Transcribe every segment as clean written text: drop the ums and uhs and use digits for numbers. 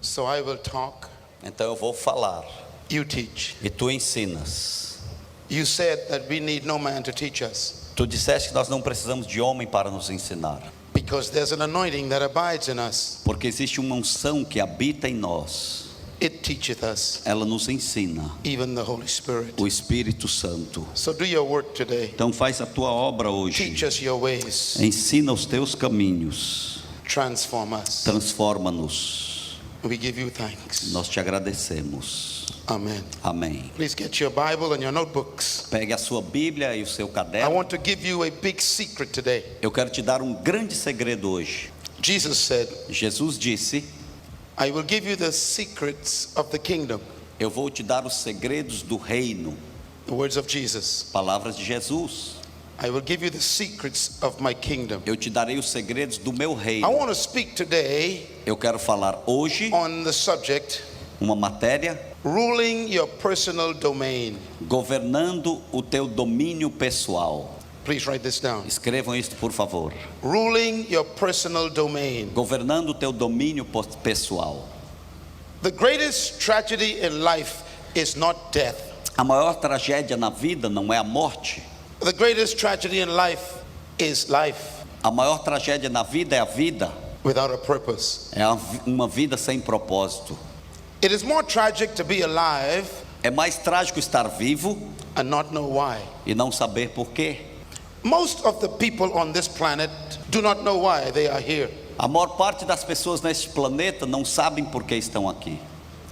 So I will talk, Então eu vou falar you teach. e tu ensinas. You said that we need no man to teach us, Tu disseste que nós não precisamos de homem para nos ensinar, because there's an anointing that abides in us. porque existe uma unção que habita em nós. It teacheth us, Ela nos ensina, even the Holy Spirit. o Espírito Santo. So do your work today. Então faz a tua obra hoje. Teach us your ways. Ensina os teus caminhos. Transform us. Transforma-nos. We give you thanks. Nós te agradecemos. Amen. Amém. Please get your Bible and your notebooks. Pegue a sua Bíblia e o seu I caderno. want to give you a big secret today. Eu quero te dar um grande segredo hoje. Jesus said, Jesus disse: I will give you the secrets of the kingdom. eu vou te dar os segredos do reino. The words of Jesus. Palavras de Jesus. I will give you the secrets of my kingdom. Eu te darei os segredos do meu I reino. want to speak today Eu quero falar hoje on the subject, uma matéria: ruling your personal domain. governando o teu domínio pessoal. Please write this down. Escrevam isto, por favor. Ruling your personal domain. Governando o teu domínio pessoal. The greatest tragedy in life is not death. A maior tragédia na vida não é a morte. The greatest tragedy in life is life A maior tragédia na vida é a vida. without a purpose. É uma vida sem propósito. It is more tragic to be alive É mais trágico estar vivo and not know why. e não saber por quê. Most of the people on this planet do not know why they are here. A maior parte das pessoas neste planeta não sabem por que estão aqui.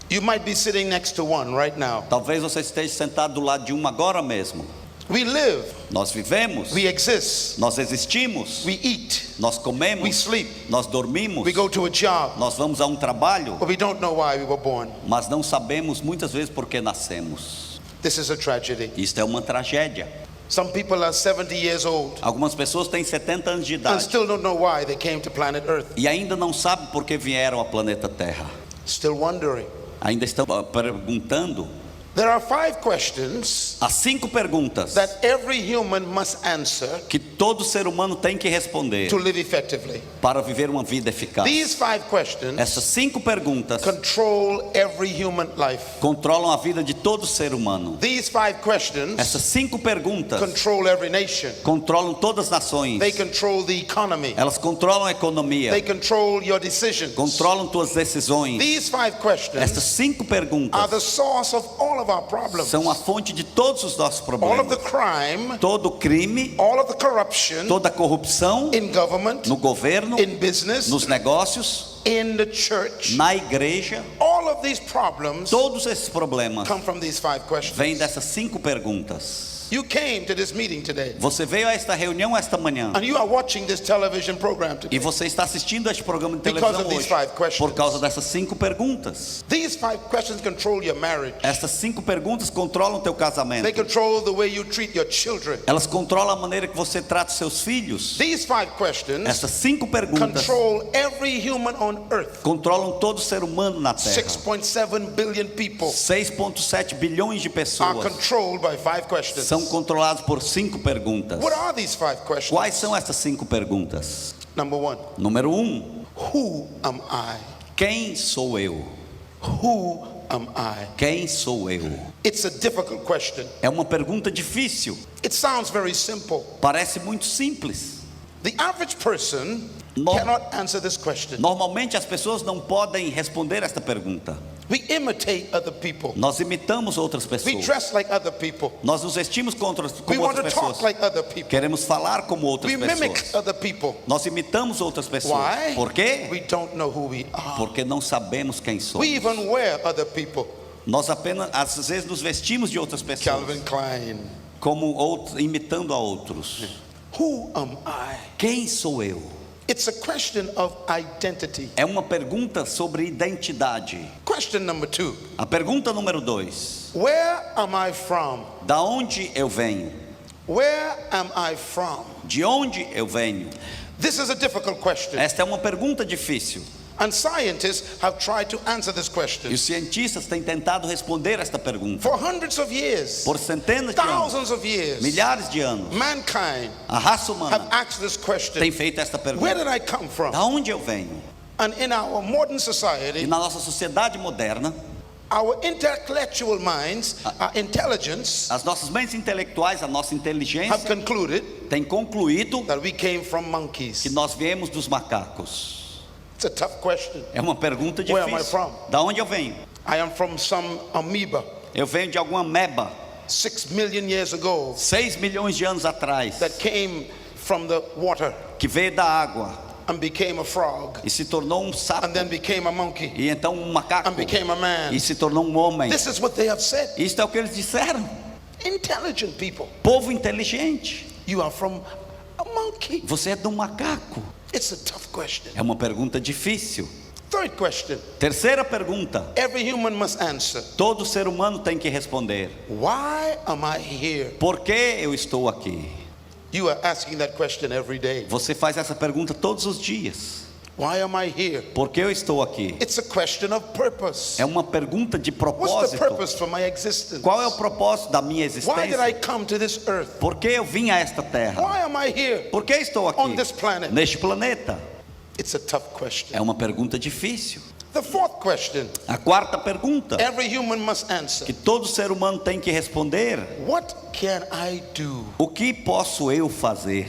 You might be sitting next to one right now. Talvez você esteja sentado do lado de uma agora mesmo. We live, Nós vivemos, we exist, nós existimos, we eat, nós we comemos, sleep, nós dormimos, we go to a job, nós vamos a um trabalho, but we don't know why we were born. mas não sabemos muitas vezes por que nascemos. This is a tragedy. Isto é uma tragédia. Some people are 70 years old Algumas pessoas têm 70 anos de and idade still don't know why they came to planet Earth. e ainda não sabem por que vieram ao planeta Terra. Still wondering. Ainda estão perguntando. There are 5 questions Há 5 perguntas that every human must answer que todo ser humano tem que responder to live effectively. para viver uma vida eficaz. These 5 questions Essas 5 perguntas control every human life. controlam a vida de todo ser humano. These 5 questions Essas 5 perguntas control every nation. controlam todas as nações. They control the economy. Elas controlam a economia, They control your decisions. controlam tuas decisões. These 5 questions Essas 5 are perguntas the source of all of our problems. são a fonte de todos os nossos All of the problemas. crime, Todo crime, all of the corruption toda corrupção in government, no governo, in business, nos negócios, in the church. na igreja, All of these problems todos esses problemas come from these 5 questions. vêm dessas 5 perguntas. You came to this meeting today Você veio a esta reunião esta manhã and you are watching this television program today e você está assistindo este programa de because televisão of these hoje 5 questions. por causa dessas 5 perguntas. These 5 questions control your marriage. Essas 5 perguntas controlam teu casamento. They control the way you treat your children. Elas controlam a maneira que você trata os seus filhos. These 5 questions Essas 5 perguntas control every human on earth. controlam todo ser humano na Terra. 6.7 billion people 6,7 bilhões de are pessoas controlled by 5 questions. são controlados por 5 perguntas. What are these 5 questions? Quais são essas 5 perguntas? Number 1, Número 1, who am I? quem sou eu? Who am I? Quem sou eu? It's a difficult question. É uma pergunta difícil. It sounds very simple. Parece muito simples. The average person No- cannot answer this question. Normalmente as pessoas não podem responder esta pergunta. We imitate other people. Nós imitamos outras We pessoas. dress like other people. Nós nos vestimos We como want outras to talk pessoas. like other people. Queremos falar como outras We mimic pessoas. other people. Nós imitamos outras pessoas. Why? Por quê? We don't know who we are. Porque não sabemos quem somos. We even wear other people. Nós apenas, às vezes, nos vestimos de outras pessoas, Calvin Klein. como imitando a outros. Who am I? Quem sou eu? It's a question of identity. É uma pergunta sobre identidade. Question number 2. A pergunta número 2. Where am I from? Da onde eu venho? Where am I from? De onde eu venho? This is a difficult question. Esta é uma pergunta difícil. And scientists have tried to answer this question E os cientistas têm tentado responder esta pergunta for hundreds of years, por centenas de anos, thousands of years. milhares de anos. Mankind A raça have humana asked this question. tem feito esta Where pergunta: did I come from? da onde eu venho? And in our modern E society, na nossa sociedade moderna, our intellectual minds, our intelligence, as nossas mentes intelectuais, a nossa have inteligência concluded tem concluído that we came from monkeys. que nós viemos dos macacos. It's a tough question. É uma pergunta Where am I difícil. from? Da onde eu venho? I am from some amoeba Eu venho de alguma ameba, 6 million years ago 6 milhões de anos atrás, that came from the water que veio da água and became a frog e se tornou um sapo, and then became a monkey e então um macaco, and became a man. e se tornou um homem. This is what they have said. Isso é o que eles disseram. Intelligent people. Povo inteligente, You are from a monkey. você é de um macaco. It's a tough question. É uma pergunta difícil. Third question. Terceira pergunta, Every human must answer. todo ser humano tem que responder: Why am I here? por que eu estou aqui? You are asking that question every day. Você faz essa pergunta todos os dias. Why am I here? Por que eu estou aqui? It's a question of purpose. É uma pergunta de What's the propósito. purpose for my existence? Qual é o propósito da minha Why did I existência? come to this earth? Por que eu vim a esta terra? Why am I here Por que estou aqui on this planet? neste planeta? It's a tough question. É uma pergunta difícil. The fourth question A quarta pergunta every human must answer. que todo ser humano tem que responder: What can I do? o que posso eu fazer?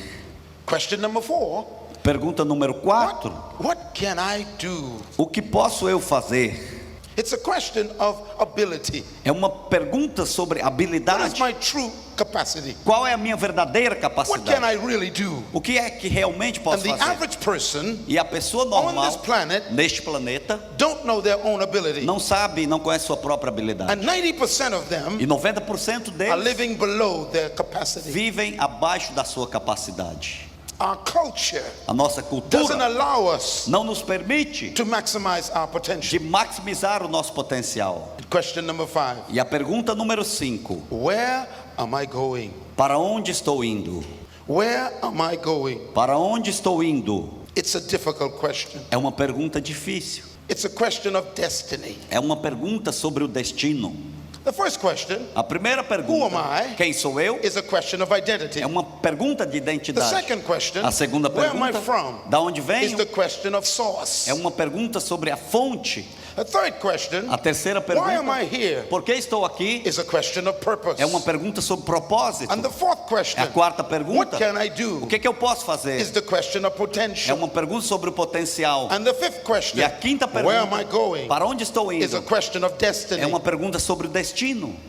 Question number 4. Pergunta número 4: What can I do? o que posso eu fazer? It's a question of ability. É uma pergunta sobre What is habilidade. my true capacity? Qual é a minha verdadeira What can capacidade? I really do? O que é que realmente And posso the fazer? average person E a pessoa on normal this planet neste planeta don't know their own ability. não sabe, não conhece sua própria habilidade. And 90% of them E 90% are deles living below their capacity. vivem abaixo da sua capacidade. Our culture A nossa doesn't cultura allow us não nos permite to maximize our de potential. maximizar o nosso potencial. Question number 5. E a pergunta número 5: Where am I going? para onde estou indo? Where am I going? Para onde estou indo? It's a difficult question. É uma pergunta difícil. It's a question of destiny. É uma pergunta sobre o destino. The first question A primeira Who pergunta, am I? quem sou eu? is a question of identity. É uma pergunta de The identidade. second question, A segunda where am I pergunta, from? da onde is venho? the question of source. É uma pergunta sobre a fonte. The third question, A terceira why am I pergunta, here? por que estou aqui? is a question of purpose. É uma pergunta sobre propósito. And the fourth question, É a quarta what pergunta, can I o do? que eu posso is fazer? the question of É potential. uma pergunta sobre o potencial. And the fifth question, E a quinta where am I pergunta, going? para onde estou is a indo? question of destiny. É uma pergunta sobre o destino.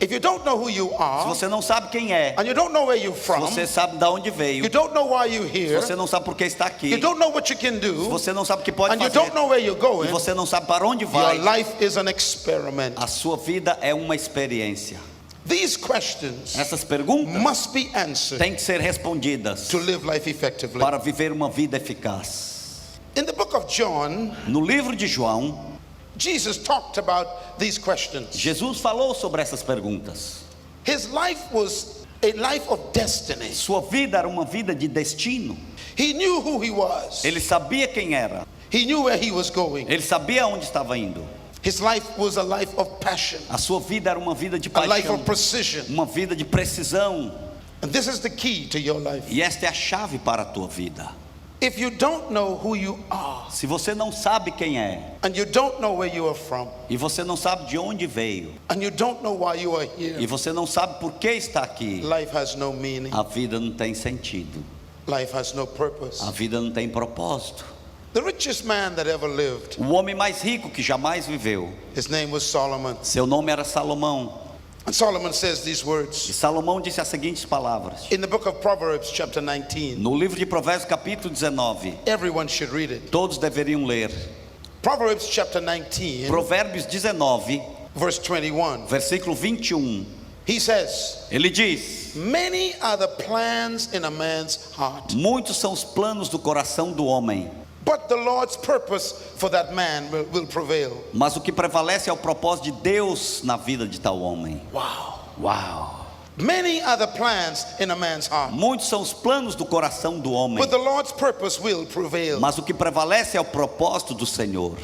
If you don't know who you Se are, você não sabe quem é, and you don't know where you're se from, você sabe de onde veio, you don't know why you're se here, você não sabe por que está aqui, you don't know what you can se do, você não sabe o que pode and you fazer, don't know where you're e going, você não sabe para onde your vai, life is an experiment. a sua vida é uma experiência. These questions Essas perguntas must be answered têm que ser respondidas to live life effectively. para viver uma vida eficaz. In the book of John, No livro de João, Jesus talked about these questions. Jesus falou sobre essas perguntas. His life was a life of destiny. Sua vida era uma vida de destino. He knew who he was. Ele sabia quem era. He knew where he was going. Ele sabia onde estava indo. His life was a life of passion, A sua vida era uma vida de a life paixão, of precision. uma vida de precisão. And this is the key to your life. E esta é a chave para a tua vida. If you don't know who you are, Se você não sabe quem é, and you don't know where you are from, e você não sabe de onde veio, and you don't know why you are e here, você não sabe por que está aqui, life has no meaning. a vida não tem sentido. Life has no purpose. A vida não tem propósito. The richest man that ever lived, O homem mais rico que jamais viveu, his name was Solomon. seu nome era Salomão. And Solomon says these E words Salomão disse as seguintes palavras. in the book of Proverbs, chapter 19. No livro de Provérbios, capítulo 19, Everyone should read it. todos deveriam ler. Proverbs chapter 19, Provérbios 19, verse 21. versículo 21. He says, Ele diz: many are the plans in a man's heart, muitos são os planos do coração do homem, but the Lord's purpose for that man will prevail. mas o que prevalece é o propósito de Deus na vida de tal homem. Wow. Uau! Many are the plans in a man's heart, Muitos são os planos do coração do homem, but the Lord's purpose will prevail. mas o que prevalece é o propósito do Senhor.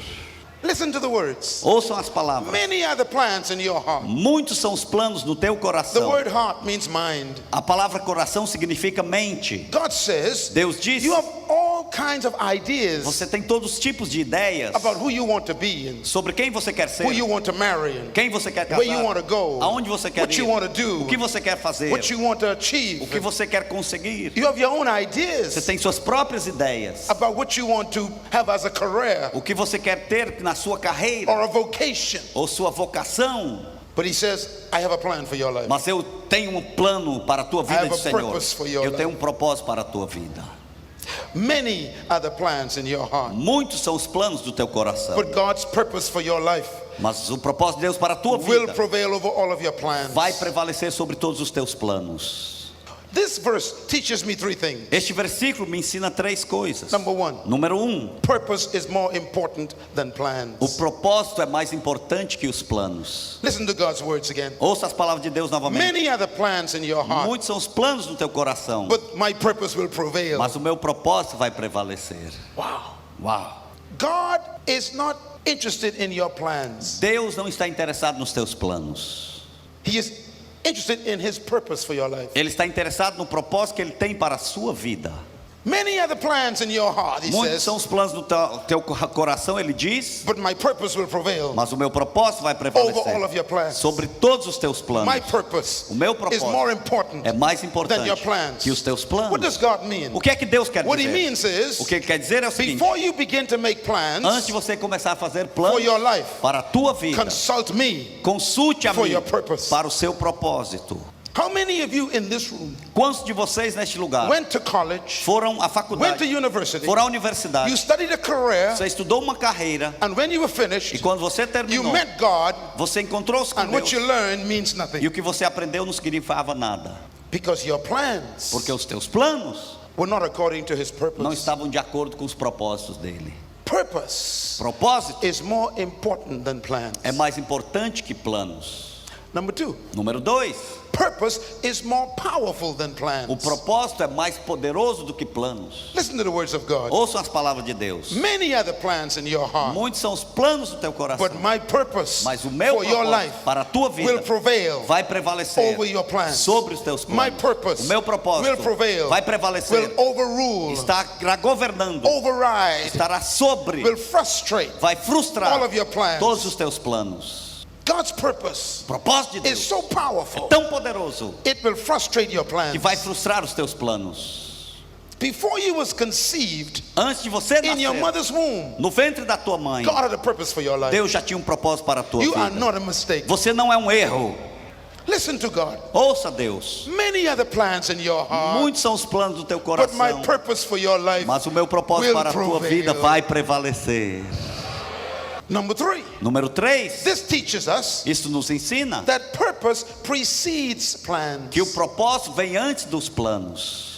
Listen to the words. Ouçam as palavras. Many are the plans in your heart. Muitos são os planos no teu The coração. word heart means mind. A palavra coração significa mente. God says, Deus diz: you have all kinds of ideas Você tem todos os tipos de ideias about who you want to be and sobre quem você quer ser, who you want to marry and quem você quer where you casar, want to go, aonde você quer what ir, you want to do, o que você quer fazer, what you want to o achieve. que você quer conseguir. You have your own Você ideas tem suas próprias ideias, about what you want to have as a career o que você quer ter na sua carreira or a vocation. ou sua vocação. But he says, I have a plan for your life. Mas eu tenho um plano para a tua I vida, have diz o a Senhor. purpose for your Eu tenho um propósito para a tua vida. Many are the plans in your heart, Muitos são os planos do teu coração, but God's purpose for your life mas o propósito de Deus para a tua will vida prevail over all of your plans. vai prevalecer sobre todos os teus planos. This verse teaches me three things. Este versículo me ensina três coisas. Number one, Número 1, purpose is more important than plans. o propósito é mais importante que os planos. Listen to God's words again. Ouça as palavras de Deus novamente. Many are the plans in your heart, Muitos são os planos do teu coração, but my purpose will prevail. mas o meu propósito vai prevalecer. Wow. Uau! God is not interested in your plans. Deus não está interessado nos teus planos. He is interested in his purpose for your life. Ele está interessado no propósito que Ele tem para a sua vida. Many are the plans in your heart, he Muitos says, são os planos do teu coração, Ele diz, but my purpose will prevail mas o meu propósito vai over all of prevalecer your plans. sobre todos os teus planos. My purpose O meu is propósito more important é mais than importante your plans. que os teus What does planos. God mean? O que é que Deus quer What he dizer? means is, O que Ele quer dizer é o seguinte: before you begin to make antes de plans você começar a fazer for planos your life, para a tua vida, consult me. consulte a for mim your purpose. para o seu propósito. How many of you in this room Quantos de vocês neste lugar went to college, foram à went to faculdade, university, foram à you universidade, studied a career, você estudou uma carreira and when you were e finished, quando você you terminou, met God, você encontrou-se com and what Deus you learned means e nothing. o que você aprendeu não significava nada, Because your plans porque os teus planos were not according to his não purpose. estavam de acordo com os propósitos dele. Purpose Propósito is more important than plans. é mais importante que planos. Number two, Número 2, purpose is more powerful than o plans. propósito é mais poderoso do que planos. Listen to the words of God. Ouçam as palavras de Deus. Many are the plans in your heart, Muitos são os planos do teu coração, but my purpose mas o meu for your propósito life para a tua will vida prevail vai prevalecer over your plans. sobre os teus My planos. purpose O meu will propósito prevail, vai will prevalecer, overrule, estará governando, override, estará sobre, will frustrate vai frustrar all of your plans. todos os teus planos. God's purpose O propósito de is Deus so powerful, tão poderoso it will frustrate your que plans. vai frustrar os teus planos. Before you was conceived Antes de você in your nascer, mother's womb, no ventre da tua mãe, God had a purpose for your life. Deus já tinha um propósito para a tua You are vida. not a mistake. Você não é um erro. Listen to God. Ouça Deus. Many are the plans in your heart, Muitos são os planos do teu but my coração, purpose for your life. mas o meu propósito will para a tua vida prevail. vai prevalecer. Number three, Número 3, this teaches us isso nos ensina that purpose precedes plans. que o propósito vem antes dos planos.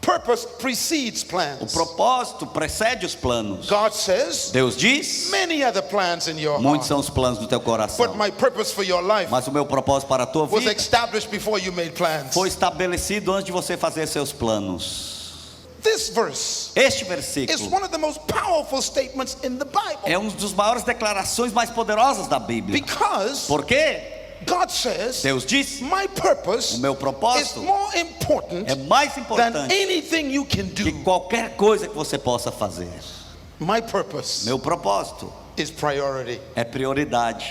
Purpose precedes O plans. propósito precede os planos. God says, Deus diz, many are the plans in your muitos heart, são os planos do teu coração, but my purpose for your life mas o meu propósito para a tua was vida established before you made plans. foi estabelecido antes de você fazer seus planos. This verse Este is versículo one of the most powerful statements in the Bible, é uma das maiores declarações mais poderosas da Bíblia. because Por quê? God says, Deus diz, my purpose o meu is propósito more important é mais than importante anything you can que do. qualquer coisa que você possa fazer. My purpose Meu propósito is priority. é prioridade.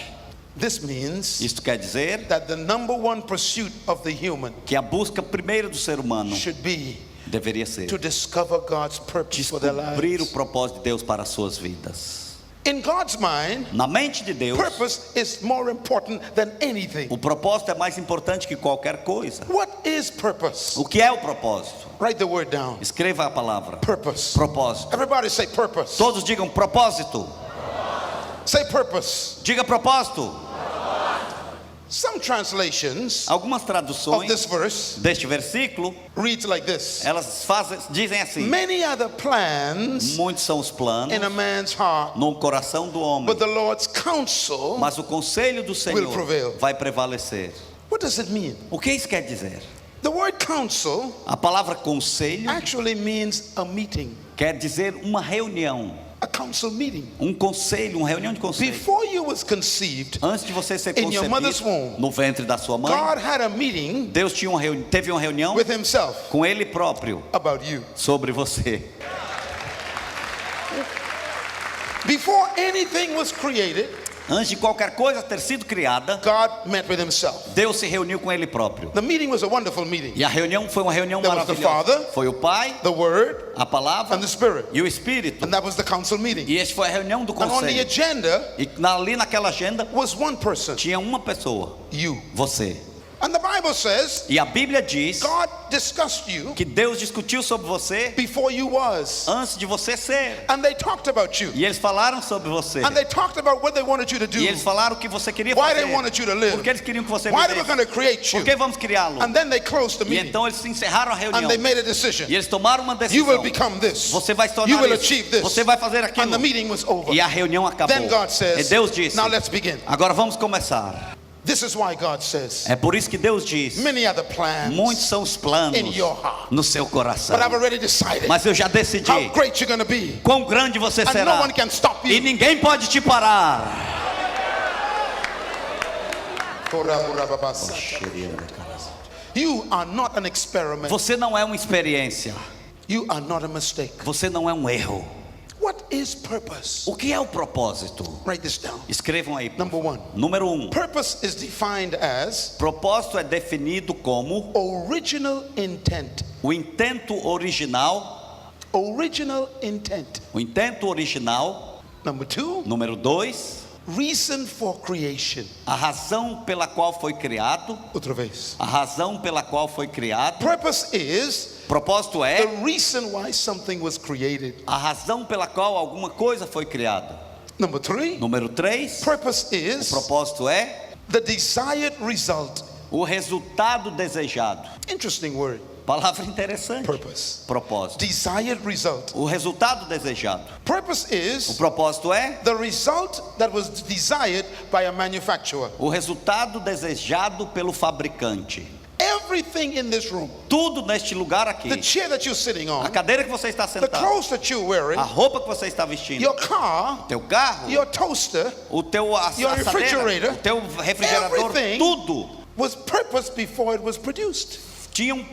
This means Isto quer dizer that the number one pursuit of the human que a busca primeira do ser humano should be deveria ser to discover God's purpose for their descobrir o lives. propósito de Deus para as suas vidas. In God's mind, Na mente de Deus, purpose is more important than anything. o propósito é mais importante que qualquer coisa. What is purpose? O que é o propósito? Write the word down. Escreva a palavra. Purpose. Propósito. Everybody say purpose. Todos digam propósito. Say purpose. Diga propósito. Some translations Algumas of traduções this verse deste versículo, reads like this. elas dizem assim: Many are the plans muitos são os planos in a man's heart, no coração do homem, but the Lord's counsel, mas o conselho do Senhor prevail. vai prevalecer. what does it mean? O que isso quer dizer? The word counsel A palavra conselho actually means a meeting, quer dizer uma reunião, a council meeting. um conselho, uma reunião de conselho. Before you was conceived, Antes de você ser in your mother's concebido womb, no ventre da sua mãe, God had a meeting Deus tinha teve uma reunião with himself com Ele próprio about you. sobre você. Before anything was created, Antes de qualquer coisa ter sido criada, God met with himself. Deus se reuniu com ele próprio. The meeting was a wonderful meeting. E a reunião foi uma reunião There was the maravilhosa. Father, Foi o Pai, the Word, a Palavra and the Spirit. e o Espírito. And that was the council meeting. E esse foi a reunião do And on the conselho. agenda E ali naquela agenda was one person, tinha uma pessoa, you. você. And the Bible says E a Bíblia diz God discussed you que Deus discutiu sobre você before you was. antes de você ser. And they talked about you. E eles falaram sobre você. And they talked about what they wanted you to do. E eles falaram o que você queria Why fazer. they wanted you to live. Porque eles queriam que você Why they were vivesse. going to create Por you. que vamos criá-lo? And then they closed the E meeting. então eles encerraram a reunião. And they made a decision. E eles tomaram uma You will decisão. become this. Você vai se You tornar will isso. achieve this. Você vai fazer And aquilo. the meeting was over. E a reunião acabou. Then God E says, Deus disse: now let's begin. agora vamos começar. This is why God says, É por isso que Deus diz: many other plans, muitos são os planos in your heart. no seu coração. But I've already decided Mas eu já decidi how great you're going to be. quão grande você And no será. one can stop E you. ninguém pode te parar. You are not an experiment. Você não é uma experiência. You are not a mistake. Você não é um erro. What is purpose? O que é o propósito? Write this down. Escrevam aí. Number one. Número 1. Purpose is defined as Propósito é definido como original intent. o intento original. Original intent. O intento original. Number two, Número 2. reason for creation. A razão pela qual foi criado. Outra vez. A razão pela qual foi criado. Purpose is Propósito é the reason why something was created. a razão pela qual alguma coisa foi criada. Number three, Número 3. purpose O is propósito é the desired result. o resultado desejado. Interesting word. Palavra interessante. Purpose. Propósito. Desired result. O resultado desejado. Purpose O is propósito é the result that was desired by a manufacturer. o resultado desejado pelo fabricante. Everything in this room, Tudo neste lugar aqui. the chair that you're sitting A on, cadeira que você está the sentado. clothes that you're wearing, A roupa que você está vestindo. your car, Teu carro. your toaster, O teu your assadeira. refrigerator, O teu refrigerador. everything Tudo. was purposed before it was produced.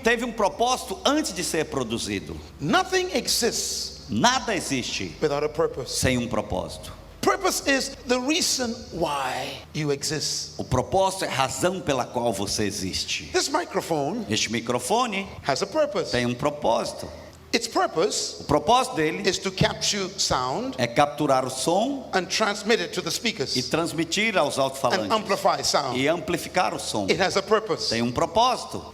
Teve um propósito antes de ser produzido. Nothing exists Nada existe without a purpose. sem um propósito. Purpose is the reason why you exist. O propósito é a razão pela qual você existe. This microphone Este microfone has a purpose. tem um propósito. Its purpose O propósito dele is to capture sound é capturar o som and transmit it to the e speakers transmitir aos and alto-falantes amplify sound. e amplificar o som. It has a purpose. Tem um propósito.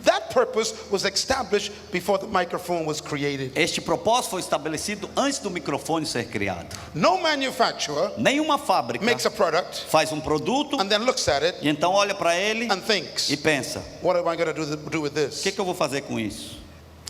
That purpose was established before the microphone was created. Este propósito foi estabelecido antes do microfone ser criado. No manufacturer Nenhuma fábrica makes a product faz um produto and then looks at it e então olha para ele and thinks, e pensa: what am I going to do with o this? que eu vou fazer com isso?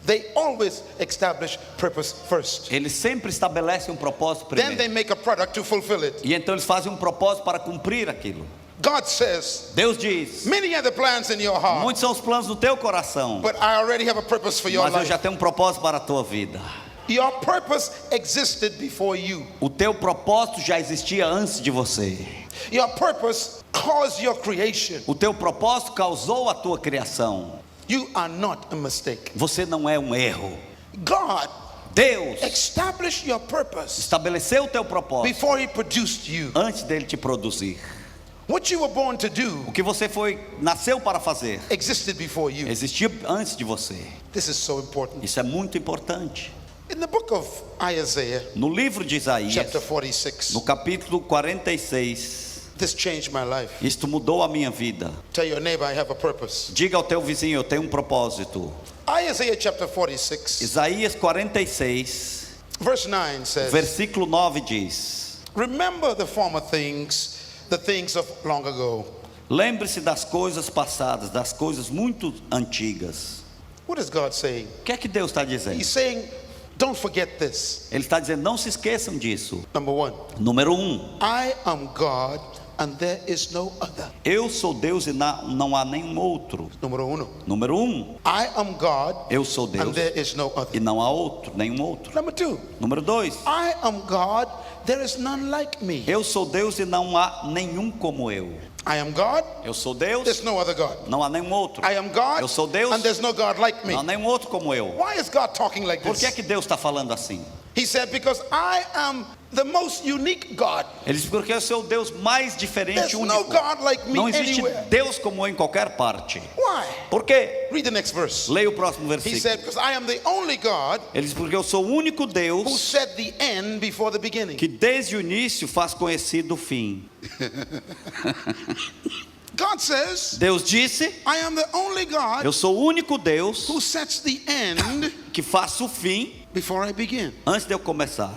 They always establish purpose first. Eles sempre estabelecem um propósito Then they primeiro. make a product to fulfill it. E então eles fazem um propósito para cumprir aquilo. God says, Deus diz: many are the plans in your heart, muitos são os planos do teu coração, but I already have a purpose for your mas eu life. já tenho um propósito para a tua vida. Your purpose existed before you. O teu propósito já existia antes de você. Your purpose caused your creation. O teu propósito causou a tua criação. You are not a mistake. Você não é um erro. God Deus established your purpose estabeleceu o teu propósito before He produced you. antes dele te produzir. What you were born to do O que você nasceu para fazer existed before you. existia antes de você. This is so important. Isso é muito importante. In the book of Isaiah, No livro de Isaías, chapter 46, no capítulo 46, this changed my life. isto mudou a minha vida. Tell your neighbor I have a purpose. Diga ao teu vizinho: eu tenho um propósito. Isaiah chapter 46, Isaías 46, verse 9 says, versículo 9 diz: remember the former things, the things of long ago. lembre-se das coisas passadas, das coisas muito antigas. What is God saying? O que é que Deus está dizendo? He's saying, don't forget this. Ele está dizendo: não se esqueçam disso. Number one, Número 1, I am God and there is no other. eu sou Deus e não há nenhum outro. Número uno, Número 1, I am God eu sou Deus and there is no e other. não há outro, nenhum outro. Number two, Número 2, I am God, there is none like me. eu sou Deus e não há nenhum como eu. I am God, Eu sou Deus, there's no other God. não há nenhum outro. I am God, Eu sou Deus, and there's no God like me. não há nenhum outro como eu. Why is God talking like Por que é this? que Deus está falando assim? He said, because I am the most unique God. Ele disse, porque eu sou o Deus mais diferente There's e no único. God like me Não existe anywhere. Deus como eu em qualquer parte. Why? Por quê? Read the next verse. Leia o próximo He versículo. said, because I am the only God Ele diz, porque eu sou o único who Deus set the end before the beginning. que desde o início faz conhecido o fim. God says, Deus disse, I am the only God eu sou o único Deus who sets the end que faço o fim before I begin. antes de eu começar.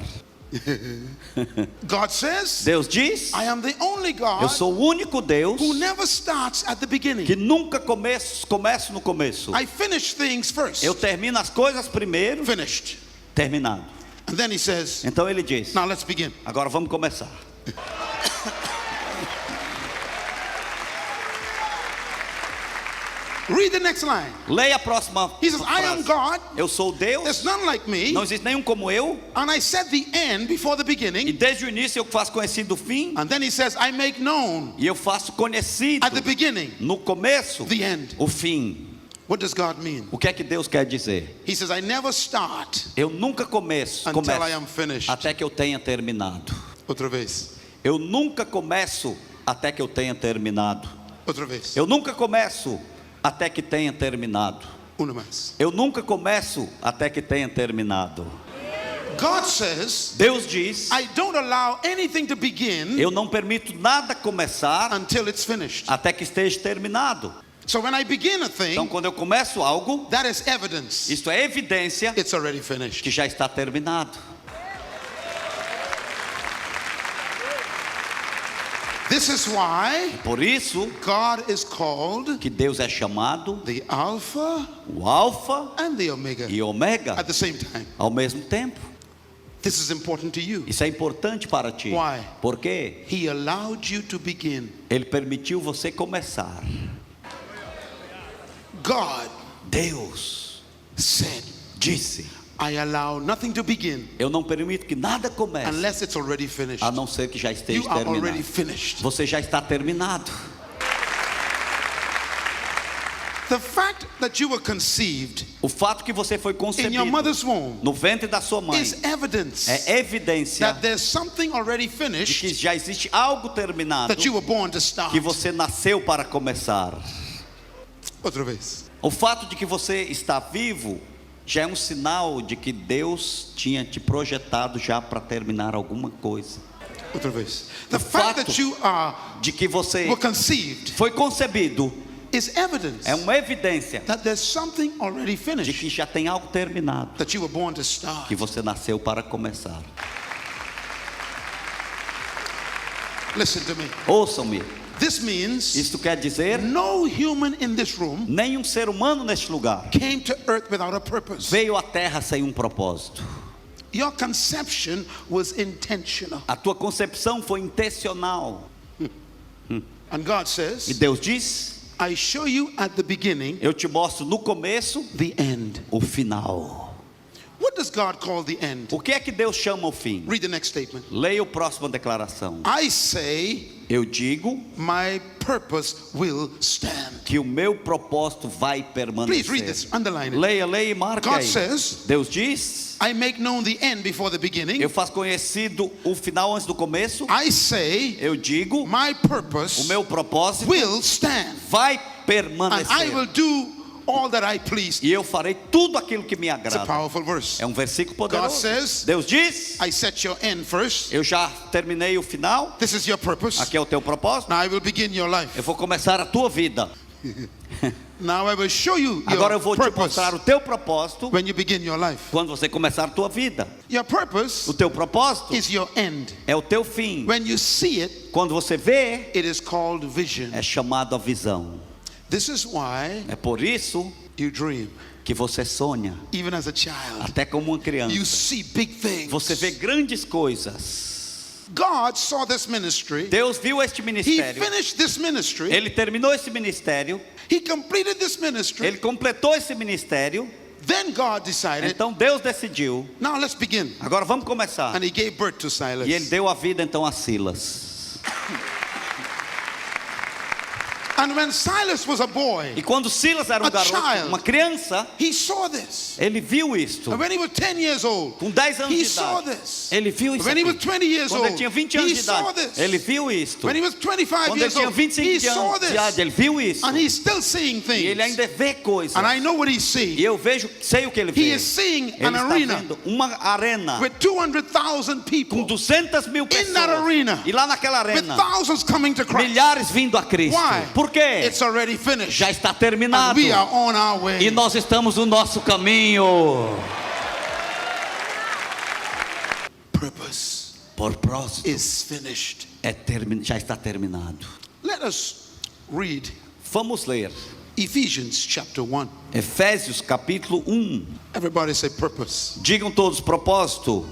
God says, Deus diz, I am the only eu God sou o único Deus who never starts at the beginning. que nunca começo no começo. I finish things first. Eu termino as coisas primeiro, Finished. terminado. And then he says, Então ele diz, now let's begin. agora vamos começar. Read the next line. Leia a próxima He says, I am frase. God. Eu sou Deus, There's none like me. não existe nenhum como eu, And I set the end before the e beginning. desde o início eu faço conhecido o fim, And then he says, I make known e eu faço conhecido at the beginning no começo the end. o fim. What does God mean? O que é que Deus quer dizer? He says, I never start Eu nunca começo until I am finished. até que eu tenha terminado. Outra vez. Eu nunca começo até que eu tenha terminado. Outra vez. Eu nunca começo até que tenha terminado. Una más. Eu nunca começo até que tenha terminado. God says, Deus diz, I don't allow anything to begin eu não permito nada começar until it's finished. até que esteja terminado. So when I begin a Então thing, quando eu começo algo, that is evidence isto é evidência it's already finished. que já está terminado. This is why Por isso God is called que Deus é chamado the Alpha o Alfa and the Omega e Ômega at the same time. ao mesmo tempo. This is important to you. Isso é importante para ti. Why? Porque He allowed you to begin. Ele permitiu você começar. God Deus said, disse, I allow nothing to begin eu não permito que nada comece unless it's already finished. a não ser que já esteja You are already terminado. finished. Você já está terminado. The fact that you were conceived O fato que você foi in your concebido mother's womb no ventre da sua mãe is evidence é evidência that there's something already de que finished já existe algo terminado that you were born to start. que você nasceu para começar. Outra vez. O fato de que você está vivo já é um sinal de que Deus tinha te projetado já para terminar alguma coisa. Outra vez. The O fact fato that you are de que você were conceived foi concebido is evidence é uma evidência that there's something already de finished que já tem algo terminado, that you were born to start. que você nasceu para começar. Listen to me. Ouçam-me, This means isto quer dizer, no human in this room nenhum ser humano neste lugar came to earth without a purpose. veio à terra sem um propósito. Your conception was intentional. A tua concepção foi intencional. And God E says, Deus diz, I show you at the beginning eu te mostro no começo the end. o final. What does God call the end? O que é que Deus chama o fim? Read the next statement. Leia a próxima declaração. I say, Eu digo my purpose will stand. que o meu propósito vai Please read permanecer. this, underline it. Leia e marque God aí. says, Deus diz, I make known the end before the beginning. eu faço conhecido o final antes do começo. I say, Eu digo, my o purpose meu propósito will stand. vai And I permanecer. will do all that I please. E eu farei tudo aquilo que me It's a agrada. powerful verse. É um versículo God poderoso. says, Deus diz, I set your end first. eu já terminei o final. This is your purpose. Aqui é o teu propósito. Now I will begin your life. Eu vou começar a tua vida. Now I will show you Agora eu your vou te purpose mostrar o teu propósito when you begin your life. quando você começar a tua vida. Your O purpose teu propósito is your end. é o teu fim. When you see it, Quando você vê, it is called vision. é chamado a visão. This is why É por isso you dream. que você sonha, Even as a child, até como uma you criança. see big things. Você vê grandes coisas. God saw this ministry. Deus viu este He ministério. finished this ministry. Ele terminou esse ministério. He completed this ministry. Ele completou esse ministério. Then God decided, Então Deus decidiu. now let's begin. Agora vamos começar. And he gave birth to Silas. E ele deu a vida então a Silas. And when Silas was a boy, E quando Silas era um A garoto, child. uma criança, he saw this. ele viu isto. And when he was 10 years old, Com 10 anos he de saw idade, this. ele viu isso When he was aqui. 20 years Quando ele old, tinha 20 anos he de saw idade, this. ele viu isto. When he was 25 Quando ele years tinha old, 25 he de saw anos de idade, this. ele viu isso. And he's still seeing E ele things. ainda vê coisas. And I know what he's E seeing. eu vejo, sei o que ele He vê. is seeing Ele an está arena vendo uma arena with 200,000 com people, 200 mil in that pessoas. arena, E lá naquela with arena, thousands coming to Christ. milhares vindo a Cristo. Why? Por quê? It's already finished. Já está And terminado. we are on our way. E nós estamos no nosso caminho. Purpose Propósito is finished. já está terminado. Let us read Vamos ler Ephesians chapter 1. Efésios capítulo 1. Everybody say purpose. Digam todos, propósito.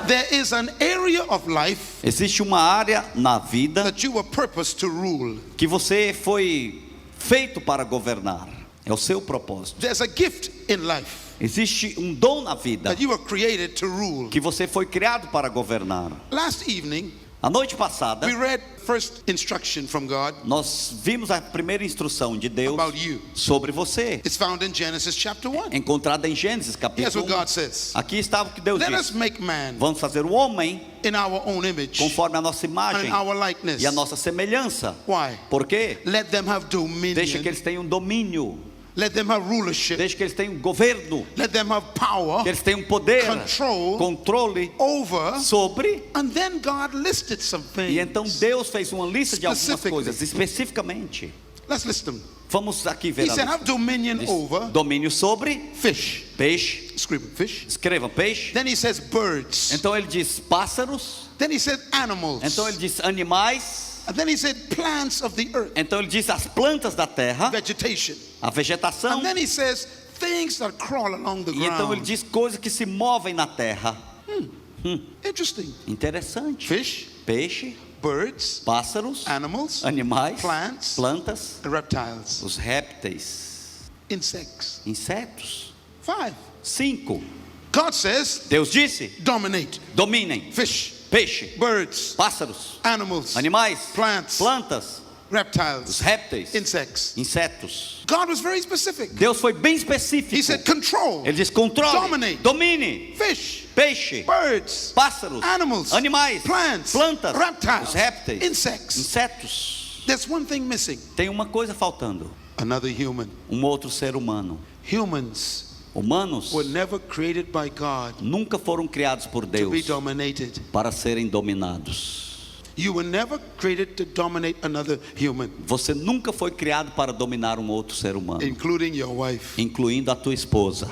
There is an area of life Existe uma área na vida that you were purposed to rule. que você foi feito para governar. É o seu propósito. There's a gift in life Existe um dom na vida that you were created to rule. que você foi criado para governar. Last evening, A noite passada, we read first instruction from God nós vimos a primeira instrução de Deus about you. sobre você, It's found in Genesis chapter 1. encontrada em Gênesis Here's capítulo what 1. God says. Aqui está o que Deus Let us diz. make man Vamos fazer o homem in our own image conforme a nossa imagem and our likeness. e a nossa semelhança. Why? Por quê? Let them have Deixa dominion. que eles tenham domínio. Let them have rulership. Deixa que eles tenham governo. Let them have power Que eles tenham poder, Control. controle over. sobre. And then God listed some E então things. Deus fez uma lista de algumas Specifically. coisas, especificamente. Let's list them. Vamos aqui He ver a said, lista. have dominion Diz, over domínio sobre fish. peixe. Scream, fish. Escreva peixe. Then he says birds. Então ele diz pássaros. Then he said animals. Então ele diz animais. And then he said plants of the earth, Então ele diz as plantas da terra, vegetation. a vegetação. And then he says things that crawl along the E então ele ground. diz coisas que se movem na terra. Interesting. Interessante. Fish, Peixe, birds, pássaros, animals, animais, plants, plantas, and reptiles. os répteis, Insects. insetos. 5. 5. God says, Deus disse: dominate. dominem Fish, peixe, birds, pássaros, animals, animais, plants, plantas, os reptiles, répteis, insects. insetos. God was very specific. Deus foi bem específico. He said control. Ele diz controle, Dominate. domine, Fish, peixe, birds, pássaros, animals, animais, plants, plantas, reptiles, os répteis, insects. insetos. There's one thing missing. Tem uma coisa faltando: Another human. um outro ser humano. Humans Humanos were never created by God nunca foram criados por to be Deus dominated. para serem dominados. You were never created to dominate another human, Você nunca foi criado para dominar um outro ser humano, including your wife. incluindo a tua esposa.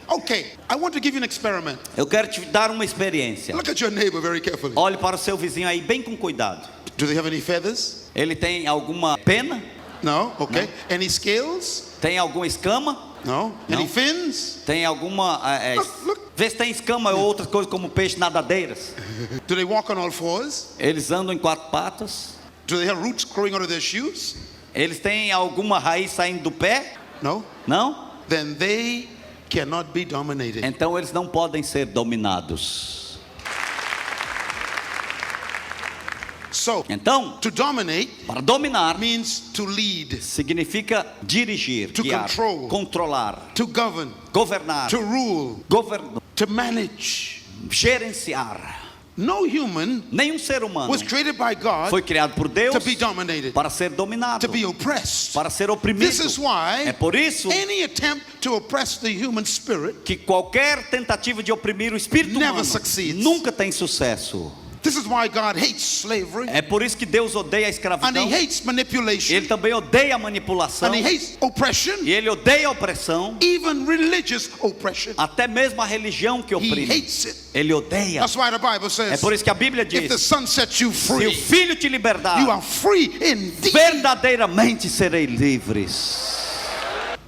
Okay, I want to give you an experiment. Eu quero te dar uma experiência. Look at your neighbor very carefully. Olhe para o seu vizinho aí bem com cuidado. Do they have any feathers? Ele tem alguma pena? No? Okay. Any scales? Tem alguma escama? No. Any No. fins? Tem alguma... Look. Vê se tem escama ou outras coisas como peixe nadadeiras. Do they walk on all fours? Eles andam em 4 patas. Do they have roots growing out of their shoes? Eles têm alguma raiz saindo do pé? No. Não? Then they cannot be dominated. Então eles não podem ser dominados. So, Então, to dominate para dominar means to lead, significa dirigir, To guiar, control. controlar, to govern, governar, to rule, to manage. gerenciar. No human Nenhum ser humano was created by God foi criado por Deus to be dominated, para ser dominado, to be oppressed. para ser oprimido. This is why É por isso any attempt to oppress the human spirit, que qualquer tentativa de oprimir o espírito Never humano succeeds. nunca tem sucesso. this is why God hates slavery, É por isso que Deus odeia a and escravidão. He hates manipulation, Ele também odeia a manipulação. and He hates oppression, E ele odeia a opressão, even religious oppression. até mesmo a religião que He oprime. hates it. Ele odeia. That's why the Bible É says, por isso que a Bíblia if the diz: Son sets you se o free, Filho te libertar, you are free indeed. verdadeiramente serei livres.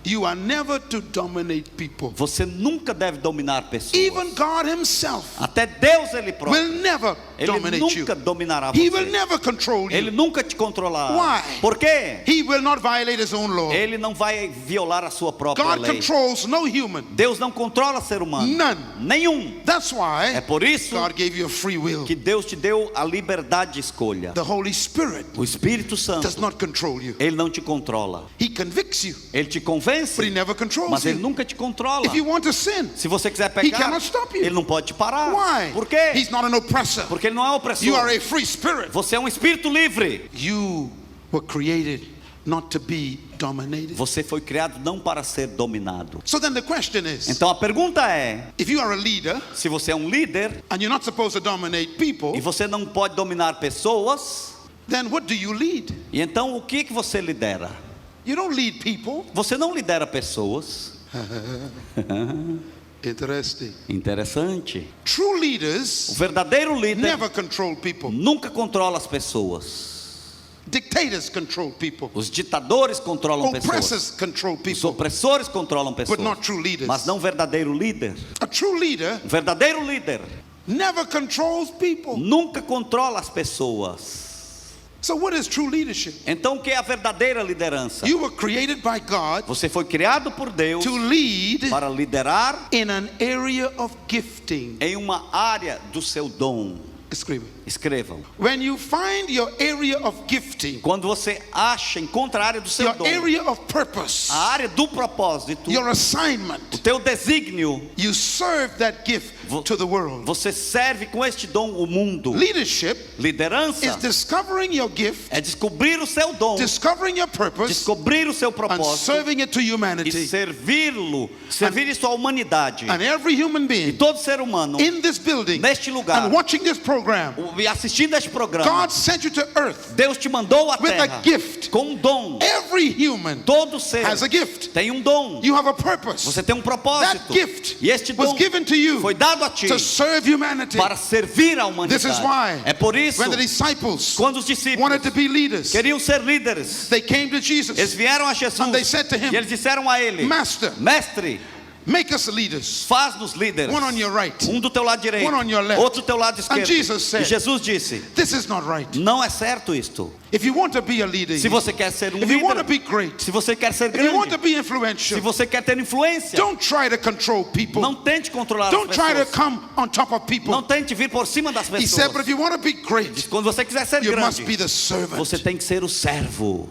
You are never to dominate people. Você nunca deve dominar pessoas. Even God Himself Até Deus ele próprio will never Ele dominate nunca you. dominará He will você. never control Ele you. nunca te controlará. Why? Por quê? He will not violate his own law. Ele não vai violar a sua própria God lei. controls no human. Deus não controla ser humano. None. Nenhum. That's why É por isso God gave you a free will. que Deus te deu a liberdade de escolha. The Holy Spirit O Espírito Santo, does not control you. ele não te controla. He convicts you, Ele te convence, but he never controls mas ele you. nunca te controla. If you want to sin, Se você quiser he pecar, cannot stop you. ele não pode te parar. Why? Por quê? He's not an oppressor. Porque ele não é opressor. You are a free spirit. Você é um espírito livre. You were created not to be dominated. Você foi criado não para ser dominado. So then the question is, Então a pergunta é, if you are a leader se você é um líder and you're not supposed to dominate e people, você não pode dominar pessoas, then what do you lead? e então o que você lidera? You don't lead people. Você não lidera pessoas. Interesting. Interessante. True O leaders verdadeiro líder never control people. nunca controla as pessoas. Dictators control people. Os ditadores controlam pessoas. Oppressors control Os people. opressores controlam pessoas. But not true leaders. Mas não o verdadeiro líder. A true leader O verdadeiro líder never controls people. nunca controla as pessoas. So what is true leadership? Então o que é a verdadeira liderança? You were created by God Você foi criado por Deus to lead para liderar in an area of gifting. em uma área do seu dom. Escreva. Escrevam. When you find your area of gifting, Quando você encontra a área do seu your dom, area of purpose, a área do propósito, your assignment, o teu desígnio, you serve that gift to the world. você serve com este dom o mundo. Leadership Liderança is discovering your gift, é descobrir o seu dom, discovering your purpose, descobrir o seu and propósito serving it to e humanity. servir isso à humanidade. And every human E being todo ser humano in this building neste lugar and watching this program, e assistindo este programa, God sent you to earth Deus te mandou à with a terra gift. com um dom. Every human Todo ser has a gift. tem um dom. You have a purpose. Você tem um propósito. That gift E este was dom given to you foi dado a ti to serve humanity. para servir a This humanidade. is why É por isso, when the disciples quando os discípulos wanted to be leaders, queriam ser líderes, they came to Jesus. eles vieram a Jesus And they said to him, e eles disseram a ele: Master, Mestre, make us leaders. faz-nos líderes. One on your right, Um do teu lado direito, one on your left. outro do teu lado esquerdo. Jesus said, E Jesus disse: This is not right. Não é certo isto. If you want to be a leader, Se você quer ser um if you want to líder, be great, se você quer ser if you want to grande, be influential, se você quer ter influência, don't try to control people. não tente controlar Don't as try to pessoas. come on top of Não people. tente vir por cima das He said, but pessoas. if you want to be great, Quando você quiser ser you must grande, be the servant. você tem que ser o servo.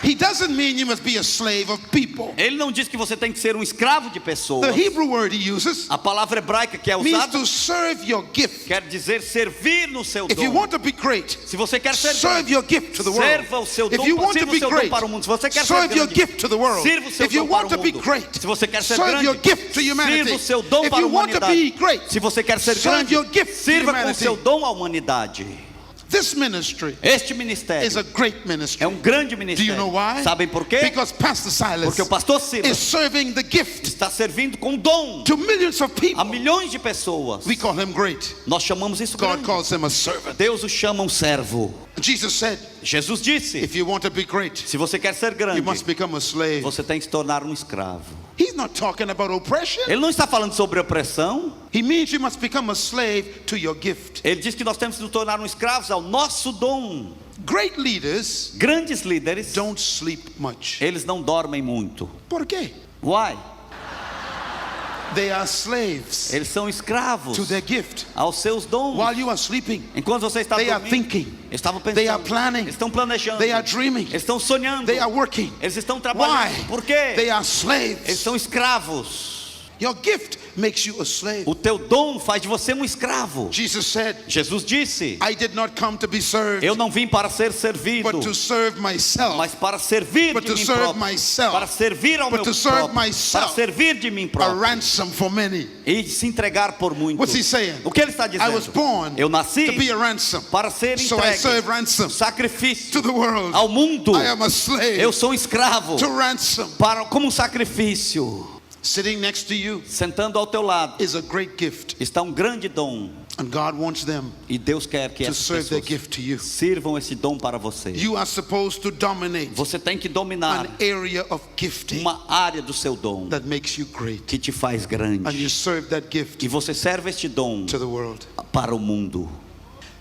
He doesn't mean you must be a slave of people. Ele não diz que você tem que ser um escravo de pessoas. The Hebrew word he uses A palavra hebraica que é means usada to serve your gift. quer dizer servir no seu If you dom. want to be great, Se você quer ser serve grande, your gift to the serva o world. seu If dom, you want to sirva o be seu dom great, para o mundo. Se você quer ser serve your grande, gift to the world. sirva o seu If you dom para want o to be mundo. great, Se você quer ser serve your grande, gift to humanity. sirva o seu dom If para a you want to be humanidade. great, Se você quer ser serve grande, your gift to sirva com o humanity. seu dom à humanidade. This ministry Este ministério is a great ministry. é um grande Do you ministério. know why? Sabem por quê? Because Pastor Silas Porque o pastor is Silas serving the gift está servindo com dom to millions of a people. milhões de pessoas. We call him great. Nós chamamos isso God grande. calls him a servant. Deus o chama um servo. Jesus said, Jesus disse: if you want to be great, se você quer ser you grande, must become a slave. você tem que se tornar um escravo. He's not talking about oppression. Ele não está falando sobre opressão. He means you must become a slave to your gift. Ele diz que nós temos que nos tornar um escravos ao nosso dom. Great leaders Grandes líderes, don't sleep much. eles não dormem muito. Por quê? Why? They are slaves Eles são escravos to their gift. aos seus dons. While you are sleeping, Enquanto você está they are dormindo, thinking, eles estavam pensando, they are planning, eles estão planejando, they are dreaming, eles estão sonhando, they are working. eles estão trabalhando. Why? Por quê? They are Eles slaves. são escravos. Your gift makes you a slave. O teu dom faz de você um escravo. Jesus said, Jesus disse: I did not come to be served, eu não vim para ser servido, but to serve myself. mas para servir But de to mim serve próprio, myself. para servir ao But meu to serve próprio, myself. para servir de mim A próprio ransom for many. e se entregar por muitos. What's he saying? O que ele está I was dizendo? born Eu nasci to be a ransom. para ser So I serve entregue, ransom sacrifício to the world. ao mundo. I am a slave Eu sou um escravo to ransom. como um sacrifício. Sitting next to you Sentando ao teu lado is a great gift. está um grande dom. And God wants them E Deus quer que to essas serve their pessoas gift to you. sirvam esse dom para você. You are supposed to dominate Você tem que dominar an area of gifting uma área do seu dom that makes you great. que te faz And grande. you serve that gift E você serve este dom to the world. para o mundo.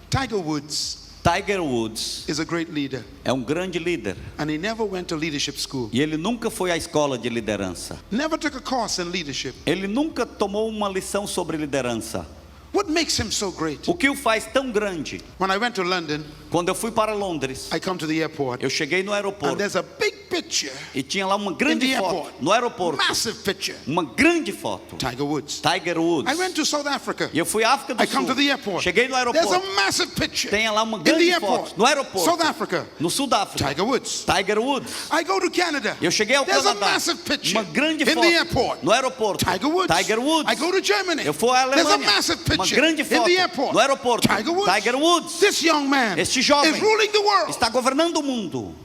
Tiger Woods Tiger Woods is a great leader. é um grande líder. And he never went to leadership school. E ele nunca foi à escola de liderança. Never took a course in leadership. Ele nunca tomou uma lição sobre liderança. What makes him so great? O que o faz tão grande? When I went to London, Quando eu fui para Londres, I come to the airport, eu cheguei no and aeroporto there's a big picture, e tinha lá uma grande In the foto airport. no aeroporto. massive picture, Uma grande foto. Tiger Woods. Tiger Woods. I went to South Africa. E eu fui à África do I come to Sul. the airport. Cheguei no There's aeroporto. a massive picture Tem lá uma in the grande airport. foto no aeroporto. South Africa, No sul da África. Tiger Woods. Tiger Woods. I go to Canada. Eu cheguei ao There's a Canadá. massive picture Uma grande in foto the airport. no aeroporto. Tiger Woods. Tiger Woods. I go to Germany. Eu fui à There's a Alemanha. massive Uma picture grande in foto the airport. no aeroporto. Tiger Woods. Tiger Woods. This young man Este jovem is ruling the world. está governando o mundo.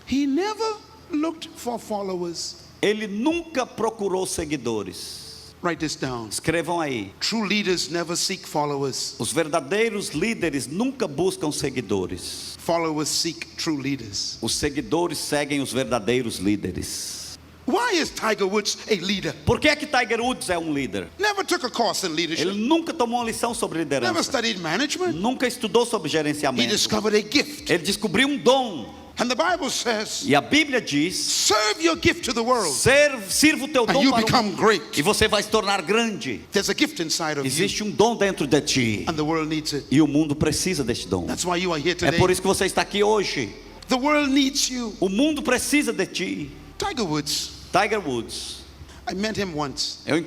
He never looked for followers. Ele nunca procurou seguidores. Write this down. Escrevam aí. True leaders never seek followers. Os verdadeiros líderes nunca buscam seguidores. Followers seek true leaders. Os seguidores seguem os verdadeiros líderes. Why is Tiger Woods a leader? Por que é que Tiger Woods é um líder? Never took a course in Ele leadership. nunca tomou uma lição sobre Never liderança. studied management. Nunca estudou sobre He gerenciamento. discovered a gift. Ele descobriu um dom. And the Bible says, E a Bíblia diz: serve your gift to the world sirva o teu and dom you para o become mundo. great. E você vai se tornar grande. There's a gift inside of you Existe um dom dentro de ti. and the world needs it. E o mundo precisa deste dom. That's why you are here É today. por isso que você está aqui hoje. The world needs you. O mundo precisa de ti. Tiger Woods, Tiger Woods. I met him once. Eu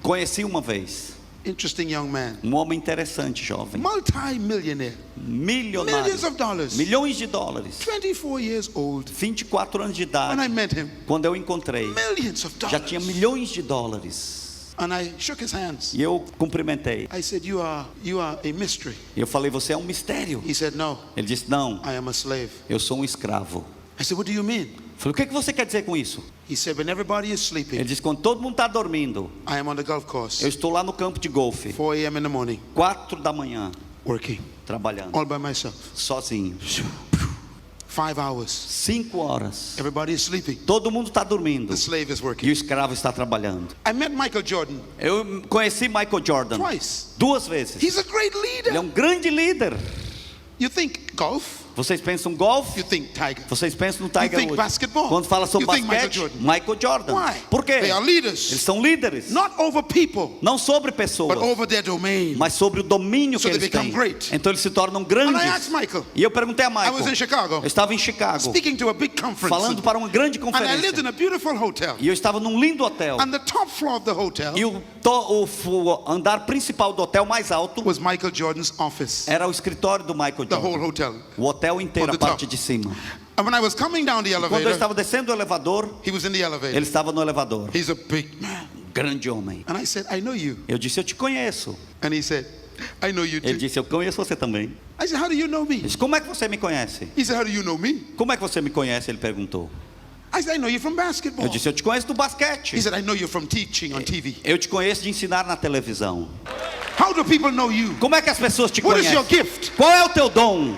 conheci uma vez. Interesting young man. Um homem interessante, jovem. Multi-millionaire. Milionário. Millions of dollars. Milhões de dólares. 24 years old. 24 anos de When idade. I met him, Quando eu encontrei, millions of já tinha dollars. milhões de dólares. And I shook his hands. E eu cumprimentei. I said, you are a mystery. E eu falei: você é um mistério. He said, no, Ele disse: não, I am a slave. eu sou um escravo. I said, what do you mean? Eu falei: o que é que você quer dizer com isso? He said, when everybody is Ele sleeping, disse: quando todo mundo está dormindo, I am on the golf course, eu estou lá no campo de golfe, 4 a.m. in the morning, 4 da manhã, working, trabalhando, all by myself. sozinho. 5 hours. 5 horas. Everybody is sleeping. Todo mundo está dormindo. The slave is E o working. escravo está trabalhando. I met Michael Jordan Eu conheci Michael Jordan twice. 2 vezes. He's a great Ele é leader. um grande líder. You think golf? Vocês pensam golfe? You think Tiger. Vocês pensam no You Tiger think Woods. basketball. Quando fala sobre You think basquete, Michael Michael Jordan. Why? Por quê? They are Eles leaders, são líderes. not over people, Não sobre but pessoas, over their domain. mas sobre o domínio So que they eles têm. become great. Então eles se tornam And I grandes. asked Michael, E eu perguntei a I was in Michael. Chicago, Eu estava em Chicago, speaking to a big conference. falando para uma grande And I lived conferência. in a beautiful hotel. E eu estava num lindo hotel. And the top floor of the hotel E o andar principal do hotel mais alto was Michael Jordan's office. era o escritório do Michael The whole Jordan. hotel. O hotel inteiro, On a the parte top. de cima. And when I was coming down the Quando eu elevator, estava descendo o elevador, he was in the elevator. ele estava no elevador. He's a big man. Grande homem. And I said, I know you. Eu disse: eu te conheço. And he said, I know you Ele too. disse: eu conheço você também. I said, how do you know me? Ele disse: como é que você me conhece? He said, how do you know me? Como é que você me conhece? Ele perguntou. I said, I know you from basketball. Eu disse: eu te conheço do basquete. He said, I know you from teaching on TV. Eu te conheço de ensinar na televisão. How do people know you? Como é que as pessoas te What is your conhecem? gift? Qual é o teu dom?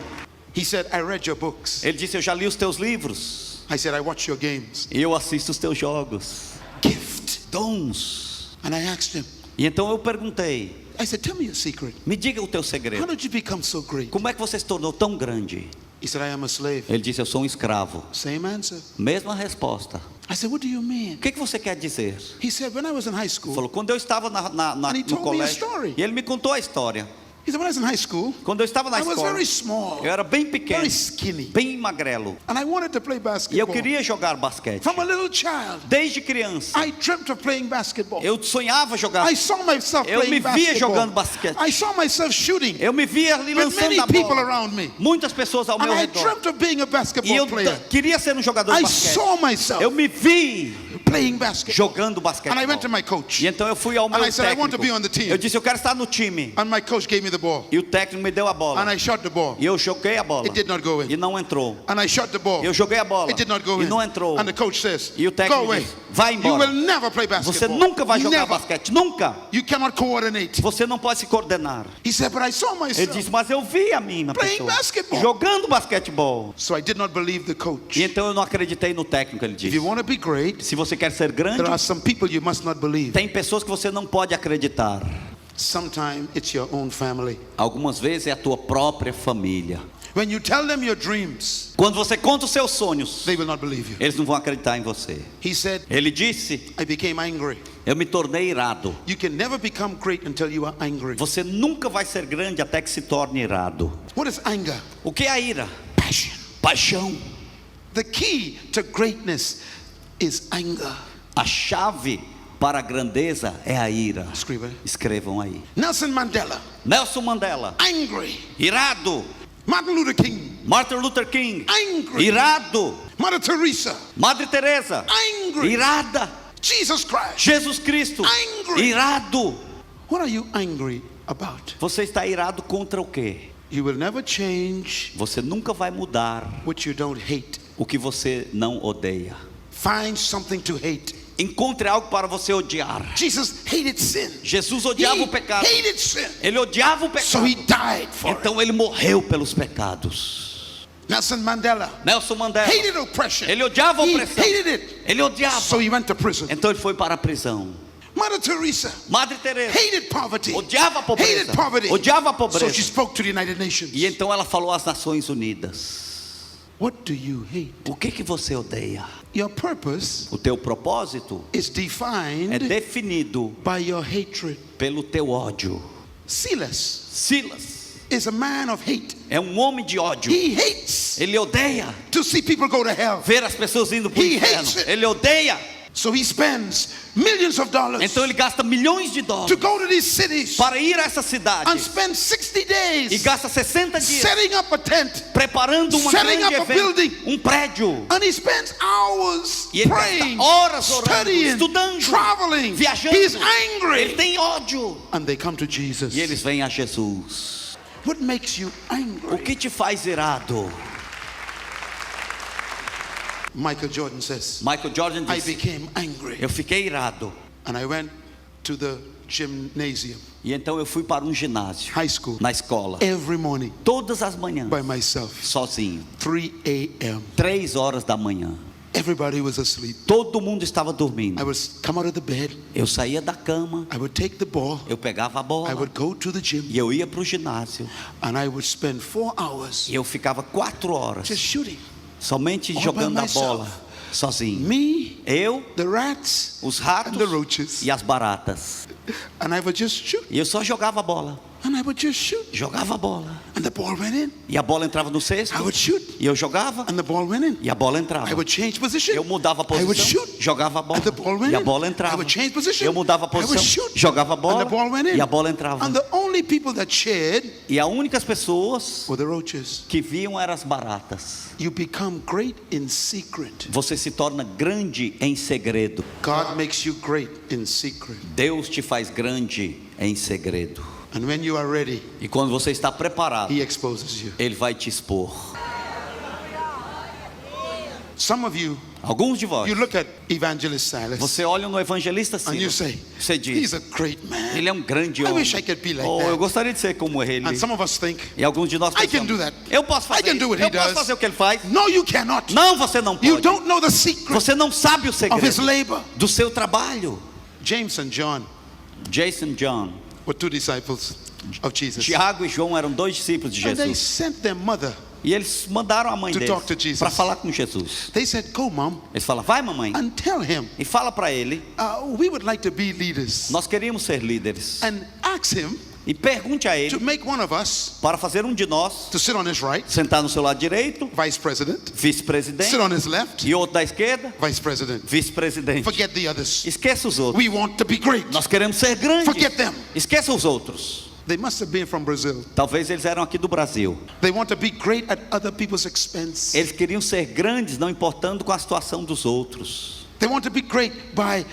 He said, I read your books. Ele disse: eu já li os teus livros. I said, I watch your games. E eu assisto os teus jogos. Gift. Dons. And I asked him, E então eu perguntei: I said, tell me a secret. me diga o teu How segredo. did you become so great? Como é que você se tornou tão grande? He said, I am a slave. Ele disse: eu sou um escravo. Same answer. Mesma resposta. I said, what do you mean? O que você quer dizer? He said, when I was in high Ele school, falou: quando eu estava And he no told me a colégio. story. E ele me contou a história. he said, when I was in high school, Quando eu estava na I was escola, very small, eu era bem pequeno, very skinny, bem magrelo. and I wanted to play E eu basketball. queria jogar basquete. From a little child, Desde criança, I dreamt of playing basketball. eu sonhava jogar. I saw myself Eu me playing via basketball. jogando basquete. I saw myself shooting Eu me via ali with lançando many a people bola. around me. Muitas pessoas ao And meu I redor. dreamt of being a E basketball eu player. queria ser um jogador de I basquete. saw myself Eu me vi playing basketball. jogando basquetebol. And I went to my coach. E então eu fui ao meu And I said, I want to técnico. be on the team. Eu disse, eu quero estar no time. And my coach gave me the ball. E o técnico me deu a bola. And I shot the ball. E eu joguei a bola. It did not go E in. não entrou. And I shot the ball. Eu joguei a bola. It did not go E in. não entrou. And the coach says, E o go técnico away. diz, vai You embora. will never play Você basketball. nunca vai jogar Never. basquete. Nunca. You cannot coordinate. Você não pode se coordenar. He said, but I saw Ele myself. disse, mas eu vi a mim, Playing pessoa, basketball. jogando basquetebol. So I did not believe the coach. E então eu não acreditei no técnico, ele If disse. you want to be great, Se você quer ser grande, there are some people you must not believe. tem pessoas que você não pode acreditar. Sometimes it's your own family. Algumas vezes é a tua própria família. When you tell them your dreams, Quando você conta os seus sonhos, they will not believe you. eles não vão acreditar em você. He said, Ele disse, I became angry. eu me tornei irado. You can never become great until you are angry. Você nunca vai ser grande até que se torne irado. What is anger? O que é a ira? Passion. Paixão. The key to greatness is anger. A chave para a grandeza é a ira. Escreva. Escrevam aí. Nelson Mandela, Nelson Mandela, angry. irado. Martin Luther King, Martin Luther King, angry. irado. Mother Teresa, Madre Teresa, angry. irada. Jesus Christ, Jesus Cristo, Angry. irado. what are you angry about? Você está irado contra o quê? You will never change Você nunca vai mudar what you don't hate. o que você não odeia. Find something to hate. Encontre algo para você odiar. Jesus hated sin. Jesus He odiava o pecado. hated sin. Ele odiava o So pecado. he died for it. Então ele morreu pelos pecados. Nelson Mandela Nelson Mandela, hated oppression. ele odiava a He opressão. hated it. Ele odiava. So he went to prison. Então ele foi para a prisão. Mother Teresa Madre Teresa hated poverty. odiava a pobreza. Hated poverty. Odiava a So pobreza. she spoke to the United Nations. E então ela falou às Nações Unidas. What do you hate? O que você odeia? Your purpose O teu propósito is é defined definido by your hatred. pelo teu ódio. Silas Silas is a man of hate. é um homem de ódio. He hates Ele odeia to see people go to hell. ver as pessoas indo para o He inferno. hates it. Ele odeia. So he spends millions of dollars Então ele gasta milhões de to dólares go to these cities para ir a essa cidade and spend 60 e days gasta 60 dias setting up a tent. preparando uma setting grande up a evento, building. prédio. And he spends hours E ele praying, gasta horas orando, studying, estudando, traveling. viajando. He's Ele angry. tem ódio. And they come to Jesus. E eles vêm a Jesus. What makes you O angry? que te faz irado? Michael Jordan says, Michael Jordan I disse, became angry. eu fiquei irado. And I went to the gymnasium, E então eu fui para um ginásio, high school, na escola, every morning todas as manhãs, by myself, sozinho, 3 a.m. 3 horas da manhã. Everybody was asleep. Todo mundo estava I dormindo. would come out of the bed. Eu saía da cama, I would take the ball. eu pegava a I bola would go to the gym. e eu ia para o ginásio. And I would spend 4 hours E eu ficava 4 horas just shooting. somente All jogando by a myself. bola, sozinho. Me, Eu, the rats, os and ratos the roaches. e as baratas. And I would just shoot. E eu só jogava a bola. And I would just shoot. Jogava a bola. And the ball went in. E a bola entrava no cesto. I would shoot. E eu jogava. And the ball went in. E a bola entrava. I would change position. Eu mudava a I would posição. shoot. Jogava a bola. And the ball went E a in. bola I entrava. would change position. Eu mudava a I would posição. shoot. Jogava a bola. And the ball went in. E a bola entrava. And the only people that cheered E as únicas pessoas were the roaches. que viam eram as baratas. You become great in secret. Você se torna grande em segredo. God makes you great in secret. Deus te faz grande em segredo. And when you are ready, E quando você está preparado, He exposes you. Ele vai te expor. Some of you, Alguns de vós, you look at Evangelist Silas você olha no evangelista and you Silas. say, Você he's diz, a great man. ele é um grande I homem. wish I could be like Oh, eu that. gostaria de ser como ele. And some of us think, E alguns de nós I can pensamos, do that. eu posso I fazer can isso. do what Eu he posso does. fazer o que ele faz. No, you cannot. Não, você não You pode. don't know the secret Você não sabe o of his segredo labor. do seu trabalho. James and John Jason John, were 2 disciples of Jesus. Tiago e João eram 2 discípulos de And they Jesus. sent their mother. E eles mandaram a mãe To deles talk to Jesus. para falar com Jesus. They said, go, Mom, Eles falam, vai mamãe, and tell him, e fala para ele, we would like to be leaders. nós queríamos ser líderes. And ask him E pergunte a to ele make one of us para fazer um de nós to sit on his right, sentar no seu lado direito, vice president, vice-presidente, sit on his left, e outro da esquerda, vice president. vice-presidente. Forget the others. Esqueça os outros. We want to be great. Nós queremos ser grandes. Forget them. Esqueça os outros. They must have been from Brazil. Talvez eles eram aqui do Brasil. They want to be great at other people's expense. Eles queriam ser grandes, não importando com a situação dos outros. They want to be great by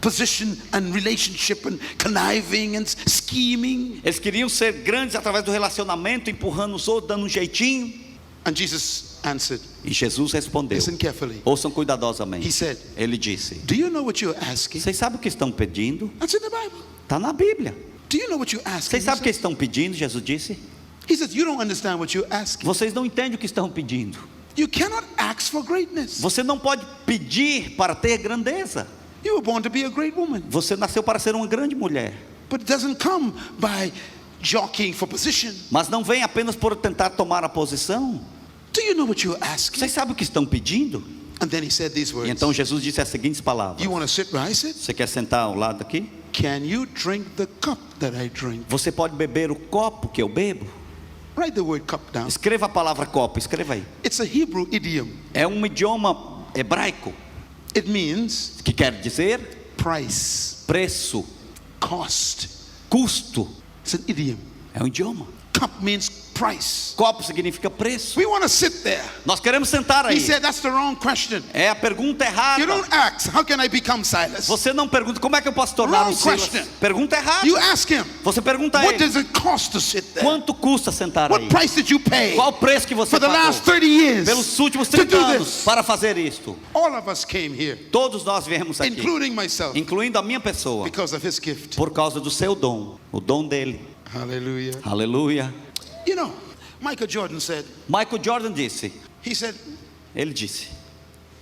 position and relationship and conniving and scheming. Eles queriam ser grandes através do relacionamento, empurrando os outros, dando um jeitinho. And Jesus answered. E Jesus respondeu. Listen carefully. Ouçam cuidadosamente. He said, Ele disse: do you know what you're asking? vocês sabem o que estão pedindo? That's in the Bible. Está na Bíblia. Do you know what you're asking? Vocês sabem o que estão pedindo? Jesus disse. He says, you don't understand what you're asking. Vocês não entendem o que estão pedindo. You cannot ask for greatness. Você não pode pedir para ter grandeza. You were born to be a great woman. Você nasceu para ser uma grande mulher. But it doesn't come by jockeying for position. Mas não vem apenas por tentar tomar a posição. Do you know what you're asking? Vocês sabem o que estão pedindo? And then he said these E words. então Jesus disse as seguintes palavras. You want to sit where I sit? Você quer sentar ao lado aqui? Can you drink the cup that I drink? Você pode beber o copo que eu bebo? Write the word cup down. Escreva a palavra copo, escreva aí. It's a Hebrew idiom. É um idioma hebraico It means que quer dizer price, preço, cost. custo. It's an idiom. É um idioma. Cup means price. Copo significa preço. We want to sit there. Nós queremos sentar He aí. said that's the wrong question. É a pergunta errada. You don't ask, how can I become Silas? Você não pergunta como é que eu posso tornar Wrong um Silas. question. Pergunta errada. You ask him, Você pergunta a what ele. does it cost to sit there? Quanto custa sentar What aí? price did you pay Qual o preço que você for the pagou last 30 years pelos últimos to 30 do anos this? para fazer isto? All of us came here, Todos nós viemos aqui, including myself, incluindo a minha pessoa, because of his gift. por causa do seu dom, o dom dele. Hallelujah. Aleluia. You know, Michael Jordan said, Michael Jordan disse, ele disse,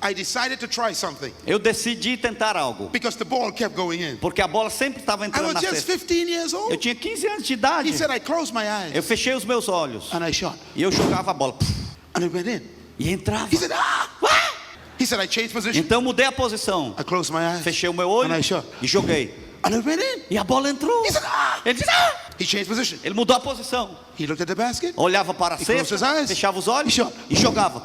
I decided to try something eu decidi tentar algo, because the ball kept going in. porque a bola sempre estava I entrando was na just cesta. 15 years Eu old. tinha 15 anos de idade. He said, I closed my Eu eyes fechei os meus olhos and I shot. e eu jogava a bola And it went in. e entrava. He said, He said, I changed position. Então mudei a posição, I closed my eyes fechei o meu olho and I shot. e joguei. And it went in. E a bola entrou. He said, Ele disse, He changed position. Ele mudou a posição. He looked at the basket Olhava para a He closed his cesta, eyes. fechava os olhos He shot. e jogava.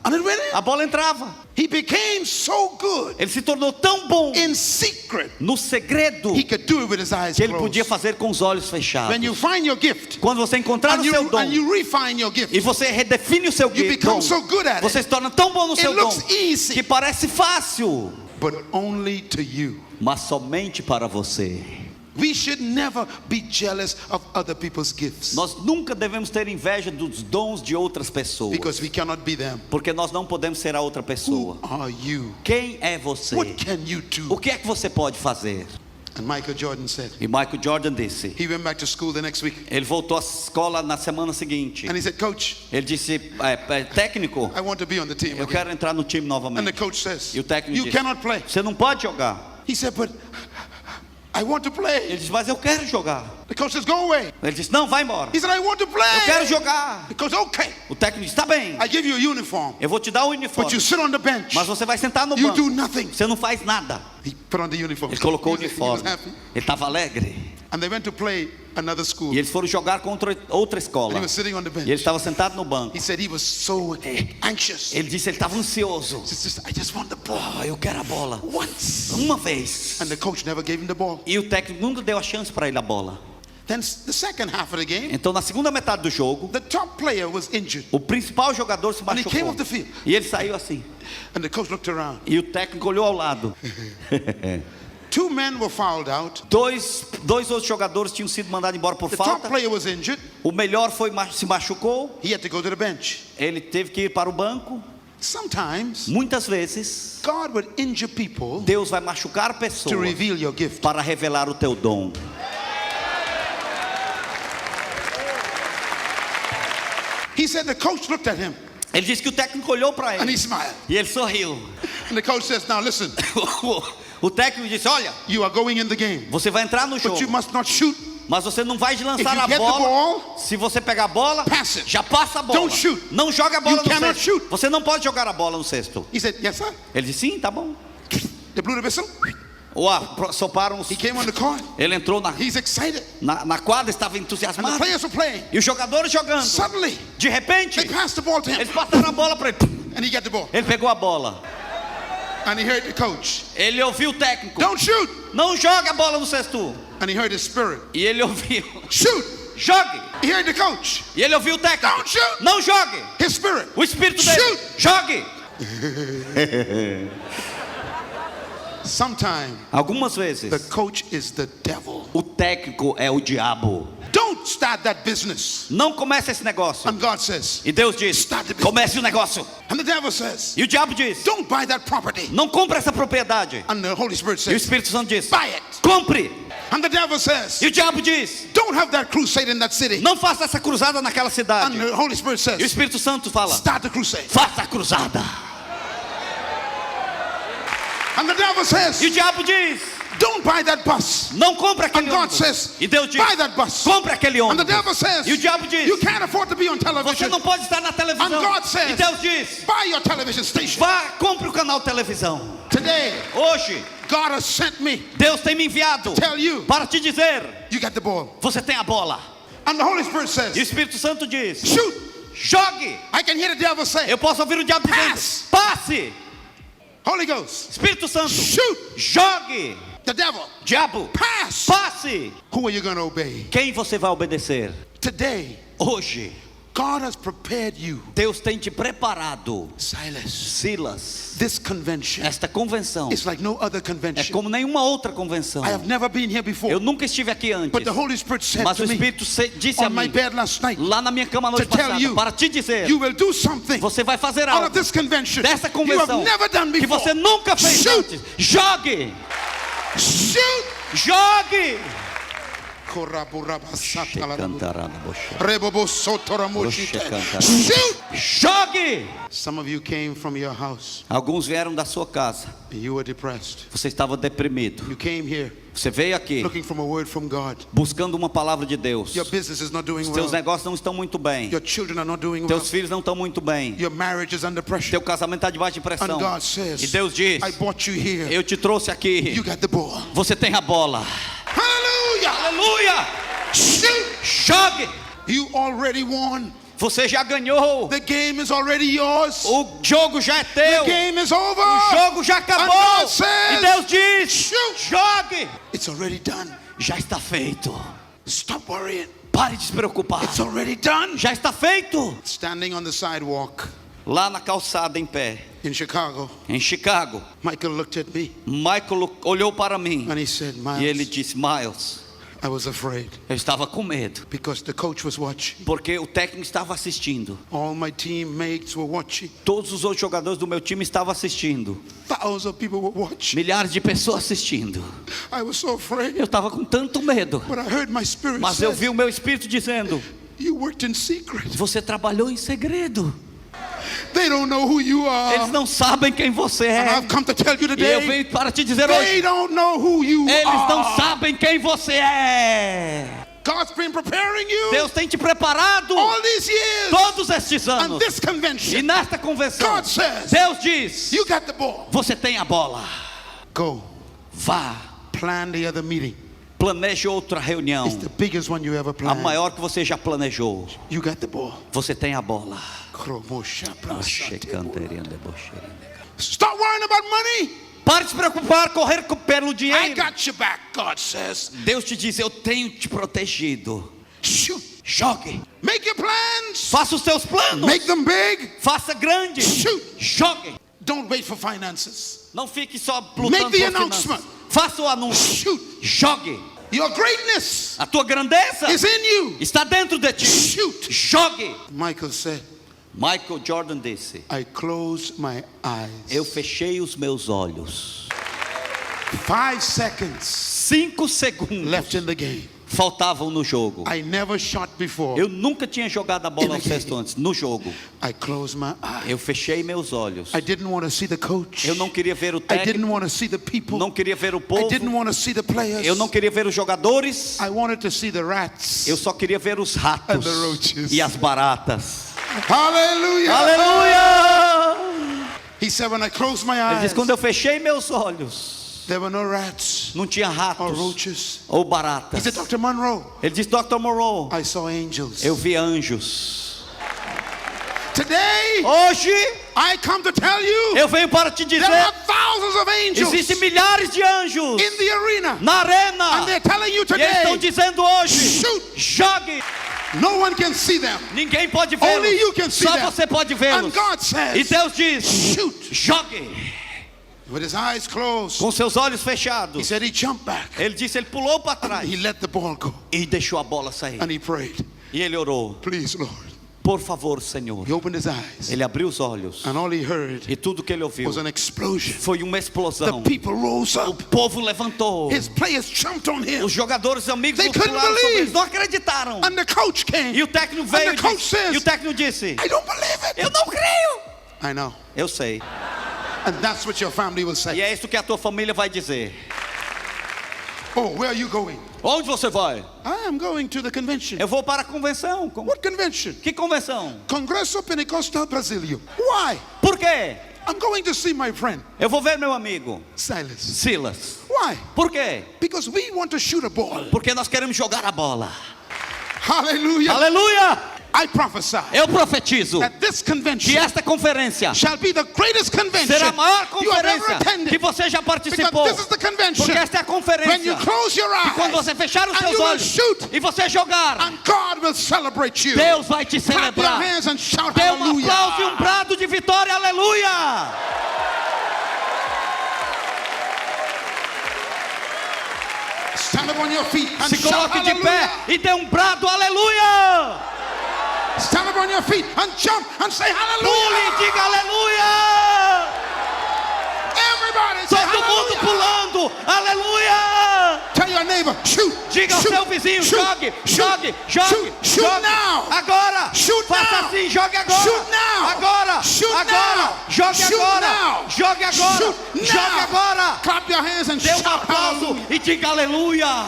and it went in. A bola entrava. He became so good Ele se tornou tão bom in secret. no segredo He could do it with his eyes que ele podia closed. fazer com os olhos fechados. When you find your gift Quando você encontrar and o seu dom you refine your gift, e você redefine o seu you dom, become so good at você it, se torna tão bom no it seu dom looks easy, que parece fácil, but only to you. mas somente para você. We should never be jealous of other people's gifts Nós nunca devemos ter inveja dos dons de outras pessoas, because we cannot be them. porque nós não podemos ser a outra Who pessoa. are you? Quem é você? What can you O do? que é que você pode fazer? And Michael Jordan said, E Michael Jordan disse, he went back to school the next week ele voltou à escola na semana seguinte. and he said, Coach, Ele disse, técnico, I want to be on the team eu again. quero entrar no time And the novamente. coach says, E o técnico you disse, cannot play. você não pode jogar. He said, but I want to Ele play. disse, mas eu quero jogar. The coach says, go away. Ele disse, não, vai embora. He said, I want to Eu quero play. jogar. The coach, okay, O técnico disse, tá bem, I give you a uniform, eu vou te dar o but uniforme, you sit on the bench. mas você vai sentar no You do banco. nothing. Você não faz nada. He put on the uniform. Ele colocou o He was uniforme. happy. Ele estava alegre. And they went to play another school. E eles foram jogar contra outra And escola. he was sitting on the E ele bench. estava sentado no banco. He said he was so anxious. Ele disse, ele estava ansioso. I just want the ball Eu quero a bola. once. Uma vez. And the coach never gave him the ball. E o técnico nunca deu a chance para ele a bola. Then the second half of the game, Então na segunda metade do jogo, the top player was injured. o principal jogador se And he came machucou. off the field. E ele saiu assim. And the coach looked around. E o técnico olhou ao lado. 2 men were fouled out. Dois outros jogadores tinham sido mandados embora por The top falta. player was injured. O melhor se machucou. He had to go to the bench. Ele teve que ir para o banco. Sometimes Muitas vezes, God would injure people Deus vai machucar to pessoas reveal your gift. para revelar o teu dom. He said the coach looked at him Ele disse que o técnico olhou para and he ele smiled. e ele sorriu. And the coach says, now listen, O técnico disse, olha, you are going in the game, você vai entrar no jogo, but you must not shoot. mas você não vai lançar If you a get the bola. ball, Se você pegar a bola, pass it. já passa a bola. Don't shoot. Não joga a bola You no cannot cesto. shoot. Você não pode jogar a bola no cesto. He said, yes, sir. Ele disse, sim, tá bom. They blew the whistle. Soparam os... He came on the court. Ele entrou He's excited. na quadra, estava And the entusiasmado. players were playing. E os jogadores jogando. Suddenly, De repente, they passed the ball to him. eles passaram a bola para ele. And he got the ball. Ele pegou a bola. And he heard the coach, Ele ouviu o técnico. don't shoot. Não joga a bola no cesto. And he heard his spirit, E ele ouviu. shoot. Jogue. He heard the coach, E ele ouviu o técnico. don't shoot. Não jogue. His spirit, O espírito dele. shoot. Jogue. Sometimes Algumas the vezes coach is the devil. o técnico é o diabo. Don't start that business. Não comece esse negócio. And God says, E Deus diz: comece o negócio. and the devil says, E o diabo diz: don't buy that property. não compre essa propriedade. And the Holy Spirit E o says, Espírito Santo diz: buy it. compre. And the devil says, E o diabo diz: don't have that crusade in that city. não faça essa cruzada naquela cidade. And the Holy Spirit E o says, Espírito Santo fala: start the crusade. faça a cruzada. And the devil says, E o diabo diz: don't buy that bus. não compre aquele And God ônibus. says, E Deus diz: buy that bus. compre aquele And the ônibus. devil says, E o diabo diz: you can't afford to be on você television. não pode estar na televisão. And God says, E Deus diz: buy your television station. vá, compre o canal de televisão. Today, Hoje, God has sent me Deus tem me enviado to tell you, para te dizer: you got the ball. você tem a bola. And the Holy Spirit E o says, Espírito Santo diz: shoot. jogue. I can hear the devil say, Eu posso ouvir o diabo dizendo: Pass. passe. Holy Ghost, Espírito Santo, shoot. jogue. The devil, Diabo, pass. passe. Who are you going to obey? Quem você vai obedecer? Today, Hoje, God has prepared you, Deus tem te preparado. Silas. Silas, This convention esta convenção is like no other é convention. como nenhuma outra convenção. I have never been here before. Eu nunca estive aqui antes. But the Holy Spirit said Mas o to me Espírito disse a on my mim, bed last night, lá na minha cama a noite to tell passada, you, para te dizer: you will do something você vai fazer out algo of this convention dessa you have convenção never done que before. você nunca fez Shoot. antes. Jogue! Shoot. Jogue! Shoot. Jogue! Some of you came from your house Alguns vieram da sua casa. and you were depressed. Você estava deprimido. You came here Você veio aqui looking for a word from God. buscando uma palavra de Deus. Your business is not doing Seus well. negócios não estão muito bem. Your children are not doing well. Teus filhos não estão muito bem. Your marriage is under pressure. Teu casamento está debaixo de pressão. And God says, E Deus diz: I brought you here. eu te trouxe aqui. You got the ball. Você tem a bola. Hallelujah. Aleluia! Shoot. Jogue! You already won. Você já ganhou. The game is already yours. O jogo já é teu. The game is over. O jogo já And acabou. God says, E Deus diz: shoot. jogue! It's already done. Já está feito. Stop worrying. Pare de se preocupar. It's already done. Já está feito. Standing on the sidewalk Lá na calçada em pé, in Chicago, em Chicago, Michael looked at me Michael olhou para mim and he said, e ele Miles, disse: Miles, I was afraid eu estava com medo, because the coach was watching. porque o técnico estava assistindo. All my teammates were watching. Todos os outros jogadores do meu time estavam assistindo. Thousands of people were watching. Milhares de pessoas assistindo. I was so afraid. Eu estava com tanto medo. But I heard my spirit Mas eu say, vi o meu espírito dizendo: you worked in secret. você trabalhou em segredo. They don't know who you Eles are. não sabem quem você And é. I've come to tell you E eu today, venho para te dizer they hoje: don't know who you eles não are. sabem quem você é. God's been preparing you Deus tem te preparado all these years. todos estes And anos. this E convention, nesta convenção, God says, Deus diz: you got the ball. você tem a bola. Go. Vá, Plan the other meeting. planeje outra reunião. It's the biggest one you ever A planned. maior que você já planejou. You got the ball. Você tem a bola. Stop worrying about money. Pare de se preocupar, correr pelo I dinheiro. got your back, God says. Deus te diz: eu tenho te protegido. Shoot. Jogue. Make your plans. Faça os seus planos. Make them big. Faça grande. Shoot. Jogue. Don't wait for finances. Não fique só lutando Make the por announcement. finanças. Faça o anúncio. Shoot. Jogue. Your greatness A tua grandeza is in you. está dentro de ti. Shoot. Jogue. Michael said, Michael Jordan disse: I close my eyes. eu fechei os meus olhos. 5 seconds 5 segundos left in the game. faltavam no jogo. I never shot before. Eu nunca tinha jogado a bola ao cesto antes. No jogo, I closed my eyes. eu fechei meus olhos. I didn't want to see the coach. Eu não queria ver o I didn't técnico, want to see the people. não queria ver o I povo, didn't want to see the players. eu não queria ver os jogadores. I wanted to see the rats. Eu só queria ver os ratos And the roaches. e as baratas. Hallelujah. Aleluia! He said, when I closed my Ele eyes, diz: quando eu fechei meus olhos, there were no rats não tinha or ratos roaches. ou He baratas. said, Dr. Monroe, Ele diz: Dr. Monroe, I saw angels. eu vi anjos. Today, Hoje I come to tell you, eu venho para te there dizer: are thousands of angels existem milhares de anjos in the arena. na arena. And they're telling you E eles estão today, dizendo hoje: shoot. jogue. No one can see them. Ninguém pode Only you vê-los. can see Só them. você pode And vê-los. God E says, Deus diz: shoot. jogue. With his eyes closed, com seus olhos he fechados, said he jumped back. ele disse, ele pulou para trás He let the ball go e deixou a bola sair. and he prayed, E ele orou, please, Lord. por favor, Senhor. He opened his eyes Ele abriu os olhos and all he heard e tudo que ele ouviu was an explosion. foi uma The explosão. people rose O up. povo levantou. His players jumped on him. Os jogadores amigos They couldn't pularam sobre believe. eles, não acreditaram. And the coach came. E o técnico veio And the coach e says, o técnico disse, I don't believe it. eu não creio. I know. Eu sei. And that's what your family will E say. é isso que a tua família vai dizer. Oh, where are you going? Onde você vai? I am going to the convention. Eu vou para a convenção. What convention? Que convenção? Congresso Pentecostal Brasilio. Why? Por quê? I'm going to see my friend, Eu vou ver meu amigo Silas. Silas. Why? Por quê? Because we want to shoot a ball. Porque nós queremos jogar a bola. Hallelujah. Aleluia! I prophesy Eu profetizo that this que convention esta conferência shall be the greatest convention será a maior you have ever conferência attended. que você já participou. Because this is the convention. Porque esta é a When you conferência close your que quando eyes você fechar os and seus you will olhos shoot, e você jogar, and God will celebrate you. Deus vai te Clap your celebrar. hands and shout Dê um aplauso e um hallelujah. brado de vitória, aleluia! Stand up on your feet and Se shout coloque de pé hallelujah. e dê um brado, aleluia! Stand up on your feet and jump and say Pule e hallelujah. diga aleluia! Everybody say Todo mundo hallelujah. pulando, aleluia! Tell your neighbor, shoot. Diga ao shoot, seu vizinho, shoot, jogue, shoot, jogue, jogue, shoot, shoot jogue. now. Agora, Shoot faça now. assim, jogue agora. Shoot now. Agora, Shoot agora, now. jogue Shoot agora. now. Jogue agora, Shoot jogue now. agora. Clap your hands and Dê um shout aplauso hallelujah. e diga aleluia.